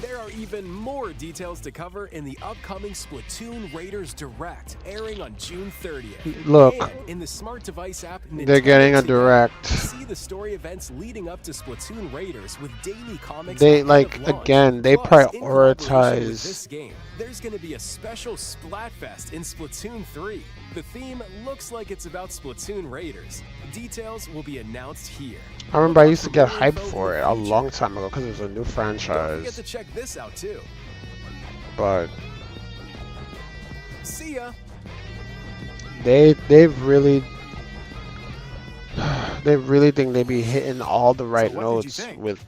There are even more details to cover in the upcoming Splatoon Raiders Direct, airing on June 30th. Look, And in the smart device app, they're getting a Nintendo direct. See the story events leading up to Splatoon Raiders with daily comics. They ahead like of launch. again. They Plus, in collaboration with this prioritize. game, there's going to be a special Splatfest in Splatoon 3. The theme looks like it's about Splatoon Raiders. Details will be announced here. I remember I used to get hyped for it a long time ago because it was a new Don't forget franchise. to check this out too. But See ya. they've really they really think they be hitting all the right So what did you notes think? with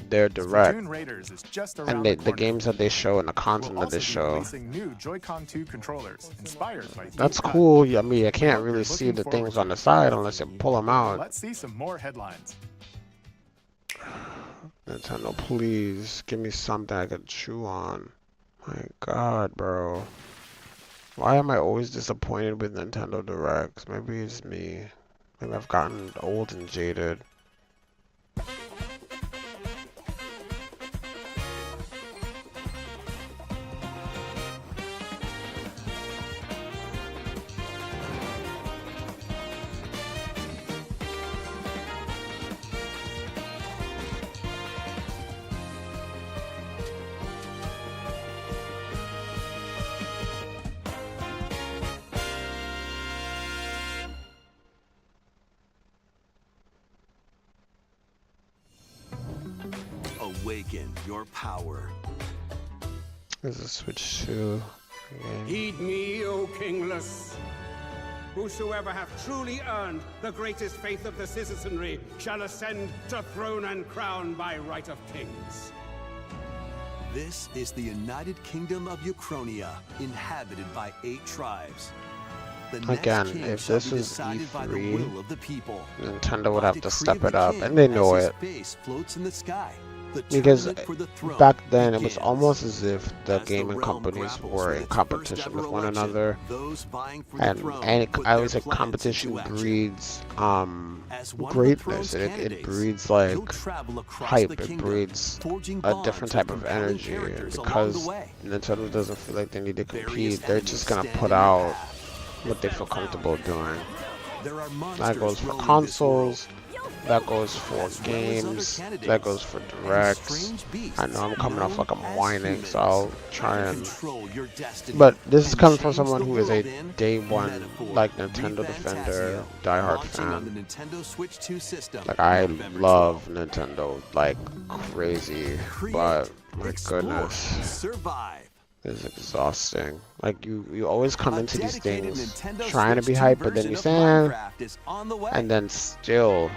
their direct Splatoon Raiders is just around and the the corner. games that they show and the content We'll that they also be show. releasing new Joy-Con 2 controllers inspired by That's Deep Cut. cool. Yeah, I mean, I can't Hope really you're see looking the forward things to on the it. side unless you pull them out. Let's see some more headlines. Nintendo, please give me something I could chew on. My God, bro. Why am I always disappointed with Nintendo Directs? Maybe it's me. Maybe I've gotten old and jaded. awaken your power. There's a Switch 2 game. Heed me, O kingless. Whosoever hath truly earned the greatest faith of the citizenry shall ascend to throne and crown by right of kings. This is the United Kingdom of Uchronia, inhabited by 8 tribes. The next Again, king if shall this be was decided by the E3, will of the people. Nintendo would By have to decree step of the it up, king, and they know as his it. face floats in the sky. The Because tournament for the throne back then it was begins. almost as if the As the gaming realm companies grapples were with in its competition first-ever with one election, another, those vying for the and throne put I their would say plans competition into action. breeds As one of the greatness. throne's It candidates, breeds like you'll travel across hype. the It kingdom, breeds forging a bonds different with type of compelling energy. And characters along because the way. Nintendo doesn't feel like they need to Various compete, they're enemies just gonna stand put in their out path. what they feel comfortable doing. There are That monsters goes for roaming consoles, this world, that goes for as well as other games, candidates that goes for and directs. strange beasts I know I'm coming off like I'm known as whining, so humans. I'll try and. Control your destiny But this is and coming from change someone the who is a world in day one, Metaphor. like Nintendo Defender, diehard Launching on the fan. Nintendo Switch 2 system. Like I November love Nintendo like crazy, 12th. but my Create, explore, goodness, survive. it's exhausting. Like you always come A into these dedicated things Nintendo trying to Switch be 2 hyped, but then version you of say, Minecraft is on the way. and then still,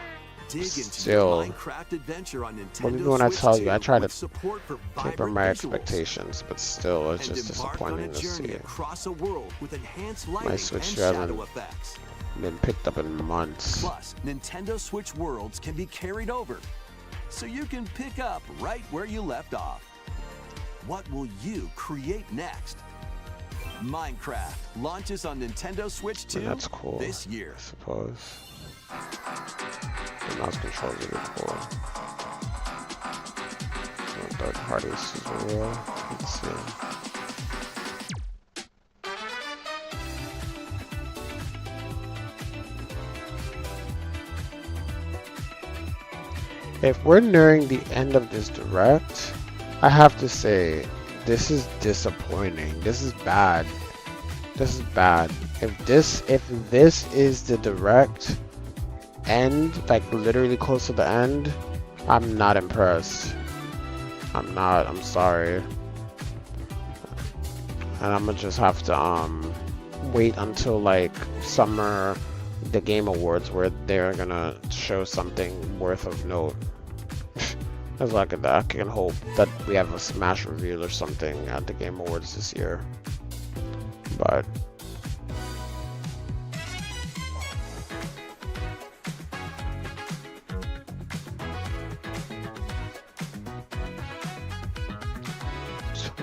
Dig into your still. Minecraft adventure on Nintendo But even when I Switch tell you, I 2 try to with support for temper vibrant my visuals. expectations, but still, it's And just embark on a disappointing to journey see. across a world with enhanced lighting My and Switch shadow hasn't effects. been picked up in months. Plus, Nintendo Switch worlds can be carried over, so you can pick up right where you left off. What will you create next? Minecraft launches on Nintendo Switch 2 And that's cool. this year. I suppose. The mouse controls are really cool. So third parties is real. Let's see. If we're nearing the end of this direct, I have to say, this is disappointing. This is bad. This is bad. If this is the direct end, like literally close to the end, I'm not impressed. I'm not. I'm sorry. And I'm gonna just have to wait until like summer, the Game Awards, where they're gonna show something worth of note. As like I can hope that we have a Smash reveal or something at the Game Awards this year. But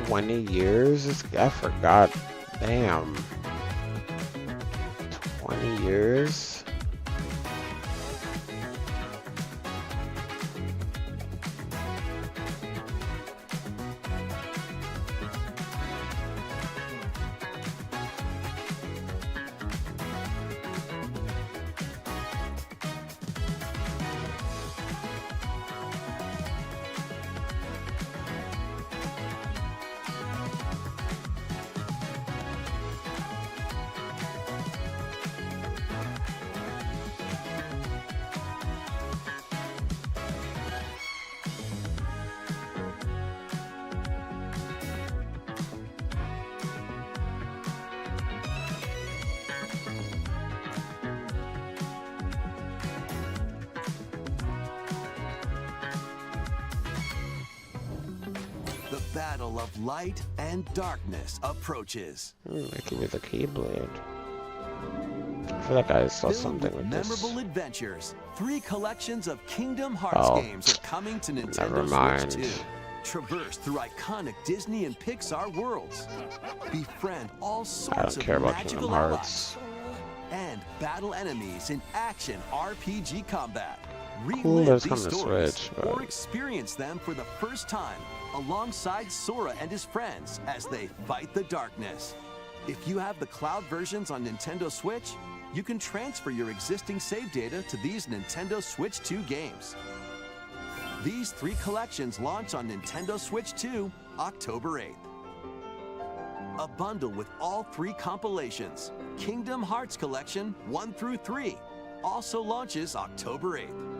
$20? I forgot. Damn. 20 years? The battle of light and darkness approaches. Making me the Keyblade. I feel like I saw Filled something with with this. memorable adventures, 3 collections of Kingdom Hearts games are coming to Never Nintendo mind. Switch 2. Traverse through iconic Disney and Pixar worlds. Befriend all I sorts don't care of about magical Kingdom Hearts. allies. And battle enemies in action RPG combat. Cool, Relive that's these coming to stories Switch, or but experience them for the first time alongside Sora and his friends as they fight the darkness. If you have the cloud versions on Nintendo Switch, you can transfer your existing save data to these Nintendo Switch 2 games. These 3 collections launch on Nintendo Switch 2 October 8th. A bundle with all 3 compilations, Kingdom Hearts Collection 1 through 3, also launches October 8th.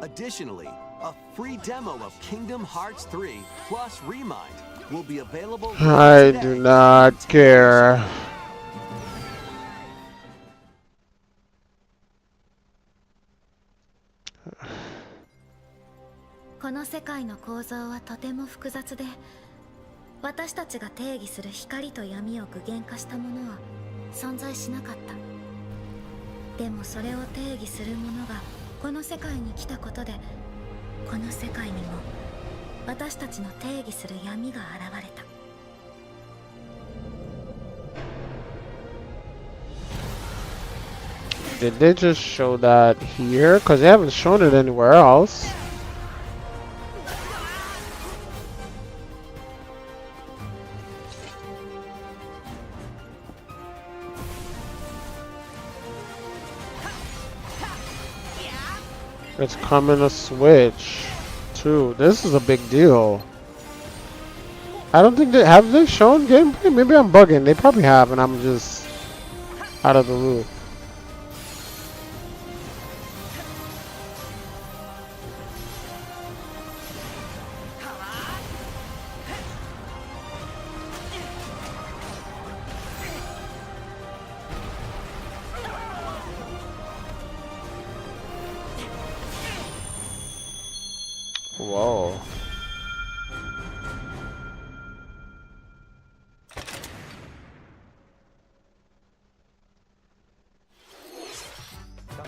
Additionally, A free demo of Kingdom Hearts 3 plus Remind will be available. I do not care. This世界の構造はとても複雑で、私たちが定義する光と闇を具現化したものは存在しなかった。でもそれを定義するものがこの世界に来たことで、この世界にも私たちの定義する闇が現れた。Did they just show that here? Because they haven't shown it anywhere else. It's coming to Switch too. This is a big deal. I don't think have they shown gameplay? Maybe I'm bugging. They probably have, and I'm just out of the loop. Whoa.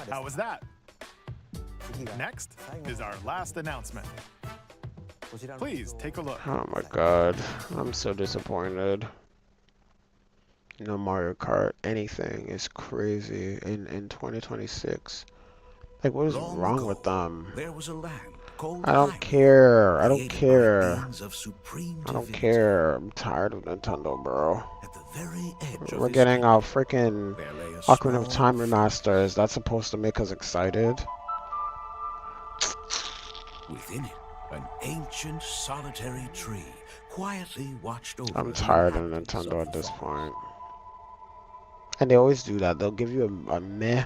How was that? Next is our last announcement. Please take a look. Oh my god. I'm so disappointed. No Mario Kart, anything is crazy in 2026. Like, what is wrong with them? There was a land called I don't care. I don't care. I don't care. I'm tired of Nintendo, bro. We're getting our freaking Ocarina of Time remasters. That's supposed to make us excited. Within it, an ancient solitary tree quietly watched over. I'm tired of Nintendo at this point. And they always do that. They'll give you a meh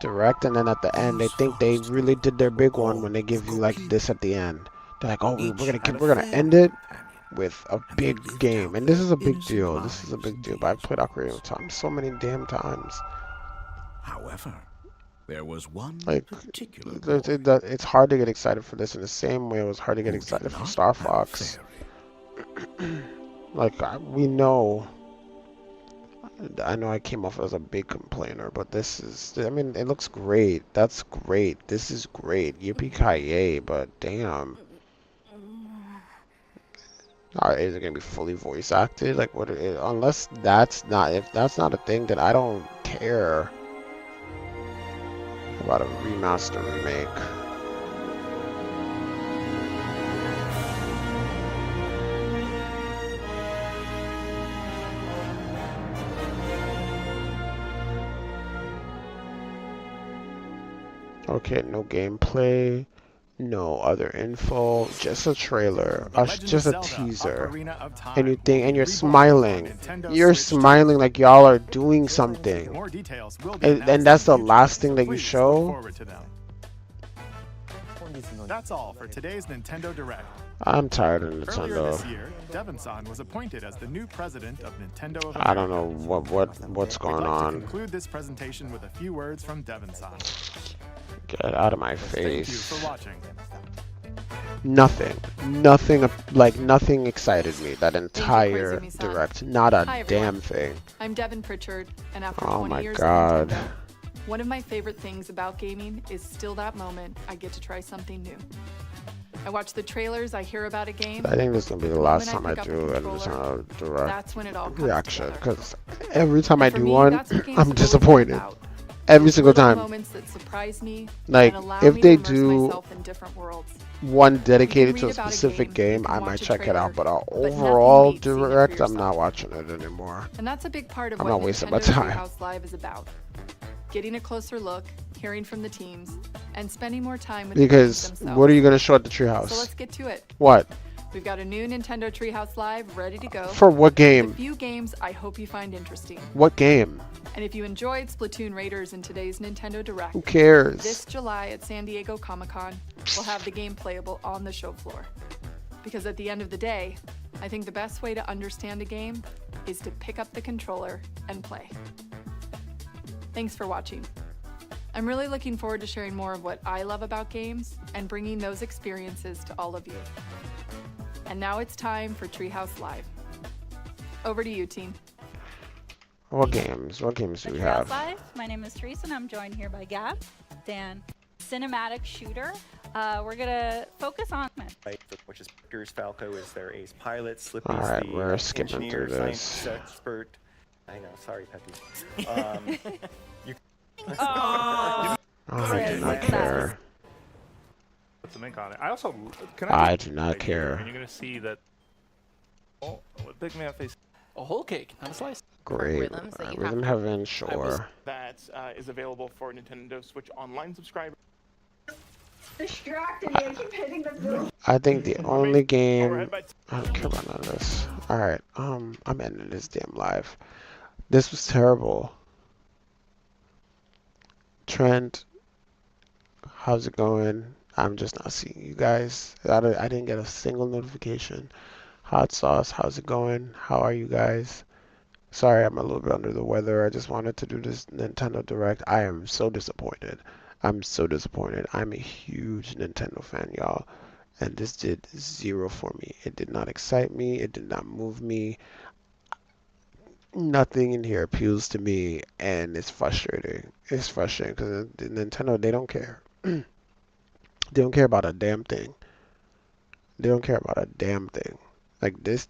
direct, and then at the end they think they really did their big one when they give you like this at the end. They're like, oh, we're gonna end it with a big game, and this is a big deal. This is a big deal. But I've played Ocarina of Time so many damn times. However, there was one Like, particular it's hard to get excited for this in the same way it was hard to get excited for Star Fox. Like, we know. I know I came off as a big complainer, but this is, I mean, it looks great. That's great. This is great. Yippee-ki-yay, but damn. Is it going to be fully voice acted? Like, what? Unless that's not, if that's not a thing, then I don't care about a remaster remake. Okay, no gameplay, no other info, just a trailer, just a teaser. And you think, and you're smiling. You're smiling like y'all are doing something. And that's the last thing that you show? That's all for today's Nintendo Direct. I'm tired of Earlier Nintendo. this year, Devon-san was appointed as the new president of Nintendo of I don't America. know what's going We'd like to on. conclude this presentation with a few words from Devon-san. Get out of my Thank you face. for watching. Nothing excited me that entire Koizumi-san. direct. Not a Hi, damn everyone. thing. I'm Devin Pritchard, and after Oh 20 my years god. at Nintendo, one of my favorite things about gaming is still that moment I get to try something new. I watch the trailers, I hear about a game. I think this is gonna be the moment last time I pick up do the and just controller, direct that's when it all comes reaction, together. because every time I For do me, one, that's what games I'm have always been disappointed. about. Every single Little time. moments that surprise me Like, and allow if me they to immerse do myself in different worlds. one dedicated to a read about a specific game, game, you I can might watch a check it out, trailer, but but nothing overall beats seeing it for direct, I'm not yourself. watching it anymore. And that's a big part of I'm what not wasting my Nintendo time. Treehouse Live is about. Getting a closer look, hearing from the teams, and spending more time with the games Because themselves. what are you gonna show at the So treehouse? let's get to it. What? We've got a new Nintendo Treehouse Live ready to go. For what With game? a few games I hope you find interesting. What game? And if you enjoyed Splatoon Raiders in today's Nintendo Direct, Who cares? this July at San Diego Comic-Con, we'll have the game playable on the show floor. Because at the end of the day, I think the best way to understand a game is to pick up the controller and play. Thanks for watching. I'm really looking forward to sharing more of what I love about games and bringing those experiences to all of you. And now it's time for Treehouse Live. Over to you, team. What games? What games do we have? Live. My name is Teresa, and I'm joined here by Gab, Dan. Cinematic shooter. We're gonna focus on which is Victor's Falco is their ace pilot. Slippy's Alright, the we're skipping engineer, through this. science expert. I know, sorry, Peppy. I do not care. Put some ink on it. I also I do not care. And you're gonna see that. Oh, what big man face. A whole cake, not a slice. Great. Rhythm Heaven, sure. That is available for Nintendo Switch Online subscribers. Distracted me. I keep hitting the blue. I think the only game I don't care about none of this. Alright, I'm ending this damn live. This was terrible. Trent, how's it going? I'm just not seeing you guys. I didn't get a single notification. Hot Sauce, how's it going? How are you guys? Sorry, I'm a little bit under the weather. I just wanted to do this Nintendo Direct. I am so disappointed. I'm so disappointed. I'm a huge Nintendo fan, y'all. And this did zero for me. It did not excite me. It did not move me. Nothing in here appeals to me, and it's frustrating. It's frustrating because Nintendo, they don't care. They don't care about a damn thing. They don't care about a damn thing. Like this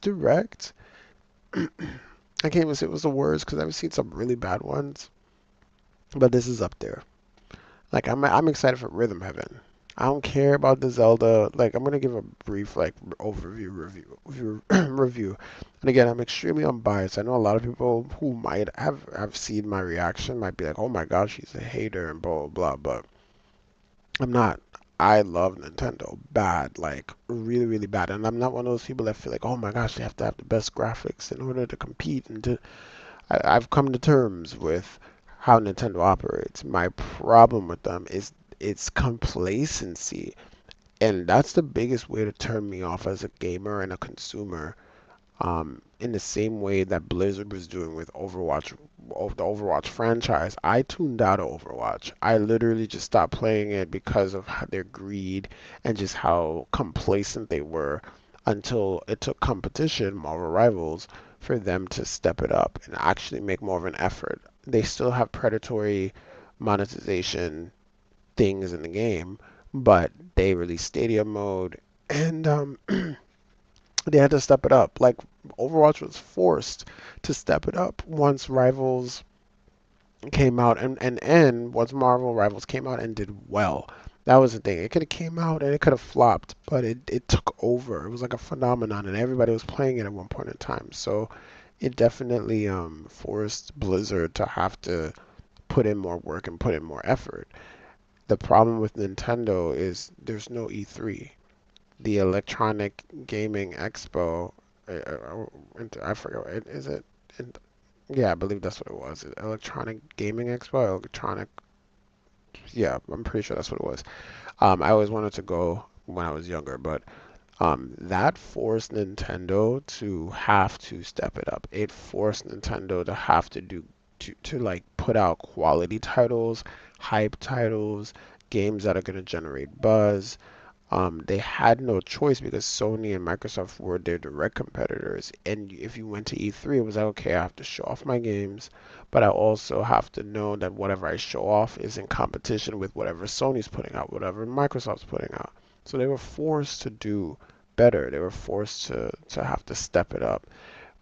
Direct, I can't even say it was the worst because I've seen some really bad ones, but this is up there. Like I'm excited for Rhythm Heaven. I don't care about the Zelda. Like I'm gonna give a brief overview review. And again, I'm extremely unbiased. I know a lot of people who might have seen my reaction might be like, "Oh my gosh, she's a hater," and blah blah blah. But I'm not. I love Nintendo bad, like really, really bad. And I'm not one of those people that feel like, oh my gosh, they have to have the best graphics in order to compete. And I've come to terms with how Nintendo operates. My problem with them is its complacency. And that's the biggest way to turn me off as a gamer and a consumer. In the same way that Blizzard was doing with Overwatch, the Overwatch franchise, I tuned out of Overwatch. I literally just stopped playing it because of their greed and just how complacent they were until it took competition, Marvel Rivals, for them to step it up and actually make more of an effort. They still have predatory monetization things in the game, but they released Stadium mode and they had to step it up. Like Overwatch was forced to step it up once Rivals came out and once Marvel Rivals came out and did well. That was the thing. It could have came out and it could have flopped, but it took over. It was like a phenomenon and everybody was playing it at one point in time. So it definitely forced Blizzard to have to put in more work and put in more effort. The problem with Nintendo is there's no E3. The Electronic Gaming Expo, I forget, is it? Yeah, I believe that's what it was. Electronic Gaming Expo, yeah, I'm pretty sure that's what it was. I always wanted to go when I was younger, but that forced Nintendo to have to step it up. It forced Nintendo to have to like put out quality titles, hype titles, games that are going to generate buzz. They had no choice because Sony and Microsoft were their direct competitors. And if you went to E3, it was like, okay, I have to show off my games, but I also have to know that whatever I show off is in competition with whatever Sony's putting out, whatever Microsoft's putting out. So they were forced to do better. They were forced to have to step it up.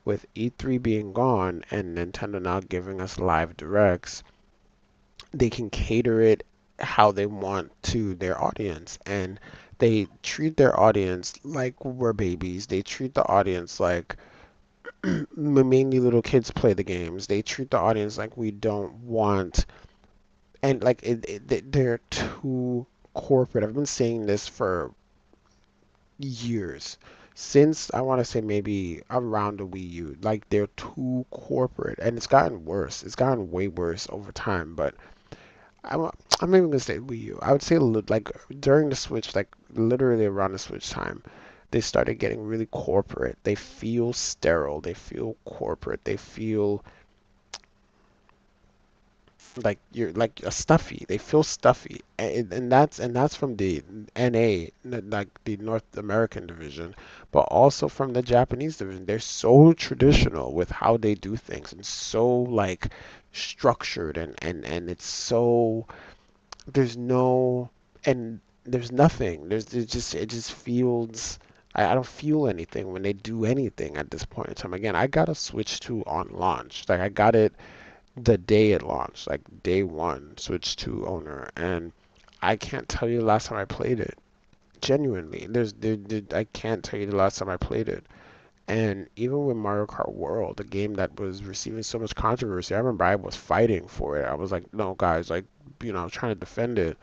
With E3 being gone and Nintendo now giving us live directs, they can cater it how they want to their audience. And they treat their audience like we're babies. They treat the audience like mainly little kids play the games. They treat the audience like we don't want, and like they're too corporate. I've been saying this for years. Since I want to say maybe around the Wii U, like they're too corporate, and it's gotten worse. It's gotten way worse over time. But I'm I'm not even gonna say Wii U. I would say like during the Switch, like literally around the Switch time, they started getting really corporate. They feel sterile. They feel corporate. They feel like you're like a stuffy. They feel stuffy, and that's from the NA, like the North American division, but also from the Japanese division. They're so traditional with how they do things and so like structured and it's so there's no and there's nothing. It just feels. I don't feel anything when they do anything at this point in time. Again, I got a Switch 2 on launch. Like I got it the day it launched, like day one, Switch 2 owner, and I can't tell you the last time I played it. Genuinely, I can't tell you the last time I played it. And even with Mario Kart World, a game that was receiving so much controversy, I remember I was fighting for it. I was like, no, guys, like, I was trying to defend it.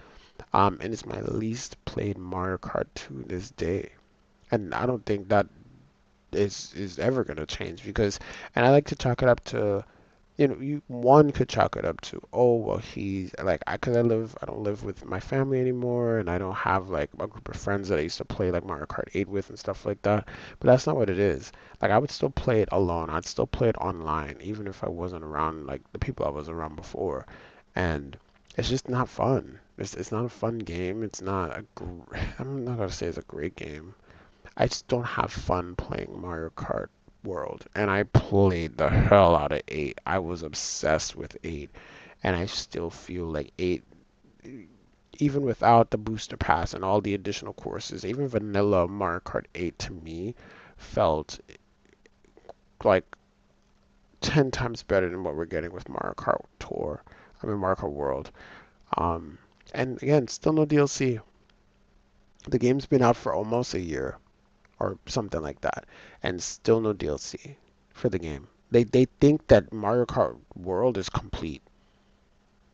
And it's my least played Mario Kart to this day. And I don't think that is ever gonna change because, and I like to chalk it up to one could chalk it up to, oh, well, he's like, because I don't live with my family anymore, and I don't have like a group of friends that I used to play like Mario Kart 8 with and stuff like that. But that's not what it is. Like, I would still play it alone. I'd still play it online, even if I wasn't around like the people I was around before. And it's just not fun. It's not a fun game. It's not I'm not gonna say it's a great game. I just don't have fun playing Mario Kart World. And I played the hell out of 8. I was obsessed with 8. And I still feel like 8, even without the booster pass and all the additional courses, even vanilla Mario Kart 8 to me felt like 10 times better than what we're getting with Mario Kart Tour. I mean, Mario Kart World. And again, still no DLC. The game's been out for almost a year or something like that, and still no DLC for the game. They think that Mario Kart World is complete.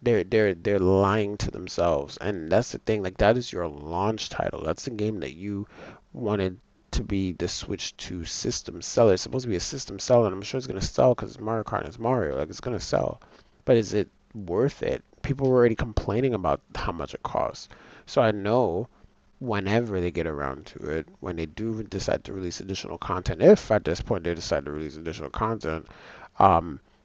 They're lying to themselves, and that's the thing. Like that is your launch title. That's the game that you wanted to be the Switch 2 system seller. It's supposed to be a system seller, and I'm sure it's gonna sell because it's Mario Kart and it's Mario. Like it's gonna sell, but is it worth it? People were already complaining about how much it costs, so I know whenever they get around to it, when they do decide to release additional content, if at this point they decide to release additional content,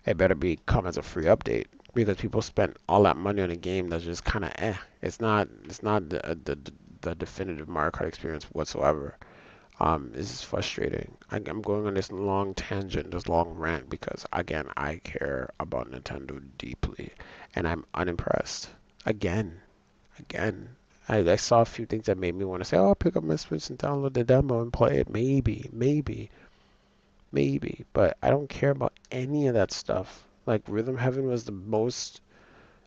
it better come as a free update because people spent all that money on a game that's just kind of It's not the definitive Mario Kart experience whatsoever. This is frustrating. I'm going on this long tangent, this long rant because again, I care about Nintendo deeply, and I'm unimpressed. Again. I saw a few things that made me want to say, oh, I'll pick up my Switch and download the demo and play it. Maybe. But I don't care about any of that stuff. Like, Rhythm Heaven was the most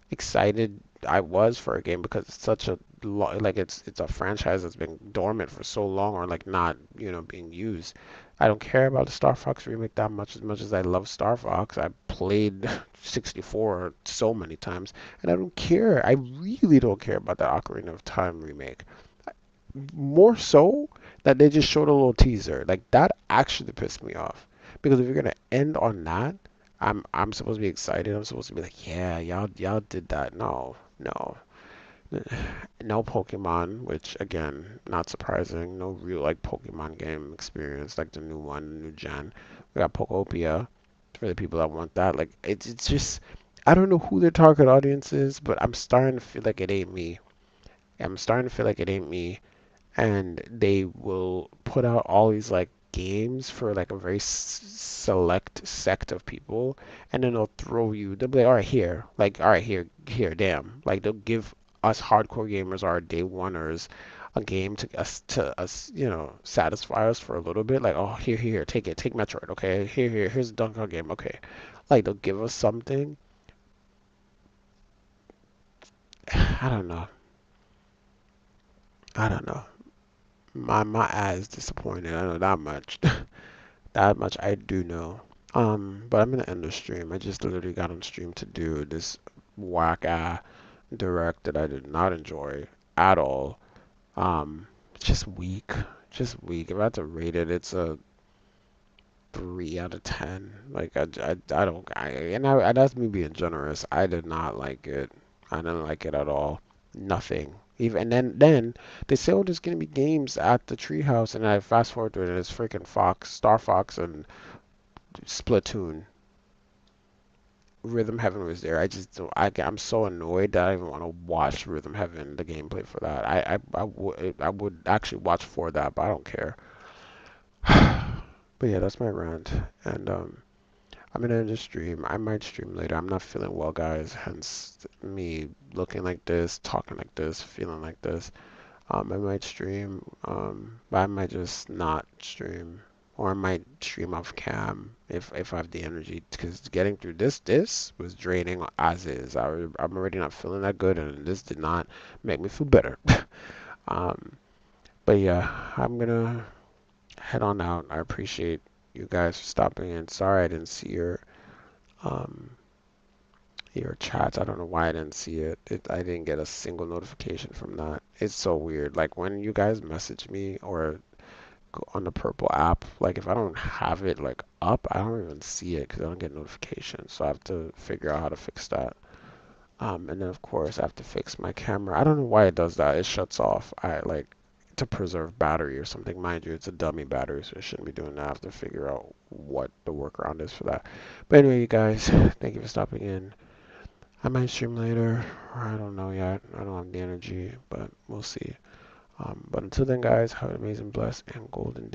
excited I was for a game because it's such a, like, it's a franchise that's been dormant for so long or, like, not, being used. I don't care about the Star Fox remake that much as I love Star Fox. I played 64 so many times, and I don't care. I really don't care about the Ocarina of Time remake. More so that they just showed a little teaser. Like that actually pissed me off. Because if you're gonna end on that, I'm supposed to be excited. I'm supposed to be like, yeah, y'all did that. No. No Pokemon, which again, not surprising. No real like Pokemon game experience like the new one, new gen. We got Pokopia for the people that want that. Like it's just I don't know who their target audience is, but I'm starting to feel like it ain't me. And they will put out all these like games for like a very select sect of people, and then they'll be like, all right, here, damn, like they'll give us hardcore gamers, our day oneers, a game to us, satisfy us for a little bit, like, oh, here, take Metroid, okay, here's a Donkey Kong game, okay, like they'll give us something. I don't know. My eye is disappointed. I know that much. That much I do know. But I'm gonna end the stream. I just literally got on stream to do this whack direct that I did not enjoy at all. Just weak. just weak. If I had to rate it, it's a 3 out of 10. Like I don't and that's me being generous. I did not like it. I didn't like it at all. Nothing. Even and then they say, oh, there's gonna be games at the treehouse, and I fast forward to it, and it's freaking Star Fox, and Splatoon. Rhythm Heaven was there. I just don't. I'm so annoyed that I even want to watch Rhythm Heaven, the gameplay for that. I would actually watch for that, but I don't care. But yeah, that's my rant, and I'm gonna end the stream. I might stream later. I'm not feeling well, guys. Hence me looking like this, talking like this, feeling like this. I might stream, but I might just not stream, or I might stream off cam if I have the energy. Because getting through this was draining as is. I'm already not feeling that good, and this did not make me feel better. But yeah, I'm gonna head on out. I appreciate you guys for stopping in. Sorry I didn't see your chats. I don't know why I didn't see it. I didn't get a single notification from that. It's so weird. Like when you guys message me or go on the purple app, like if I don't have it like up, I don't even see it because I don't get notifications. So I have to figure out how to fix that. And then of course I have to fix my camera. I don't know why it does that. It shuts off. I like to preserve battery or something. Mind you, it's a dummy battery, so I shouldn't be doing that. I have to figure out what the workaround is for that. But anyway, you guys, thank you for stopping in. I might stream later, or I don't know yet. I don't have the energy, but we'll see. But until then, guys, have an amazing, blessed, and golden day.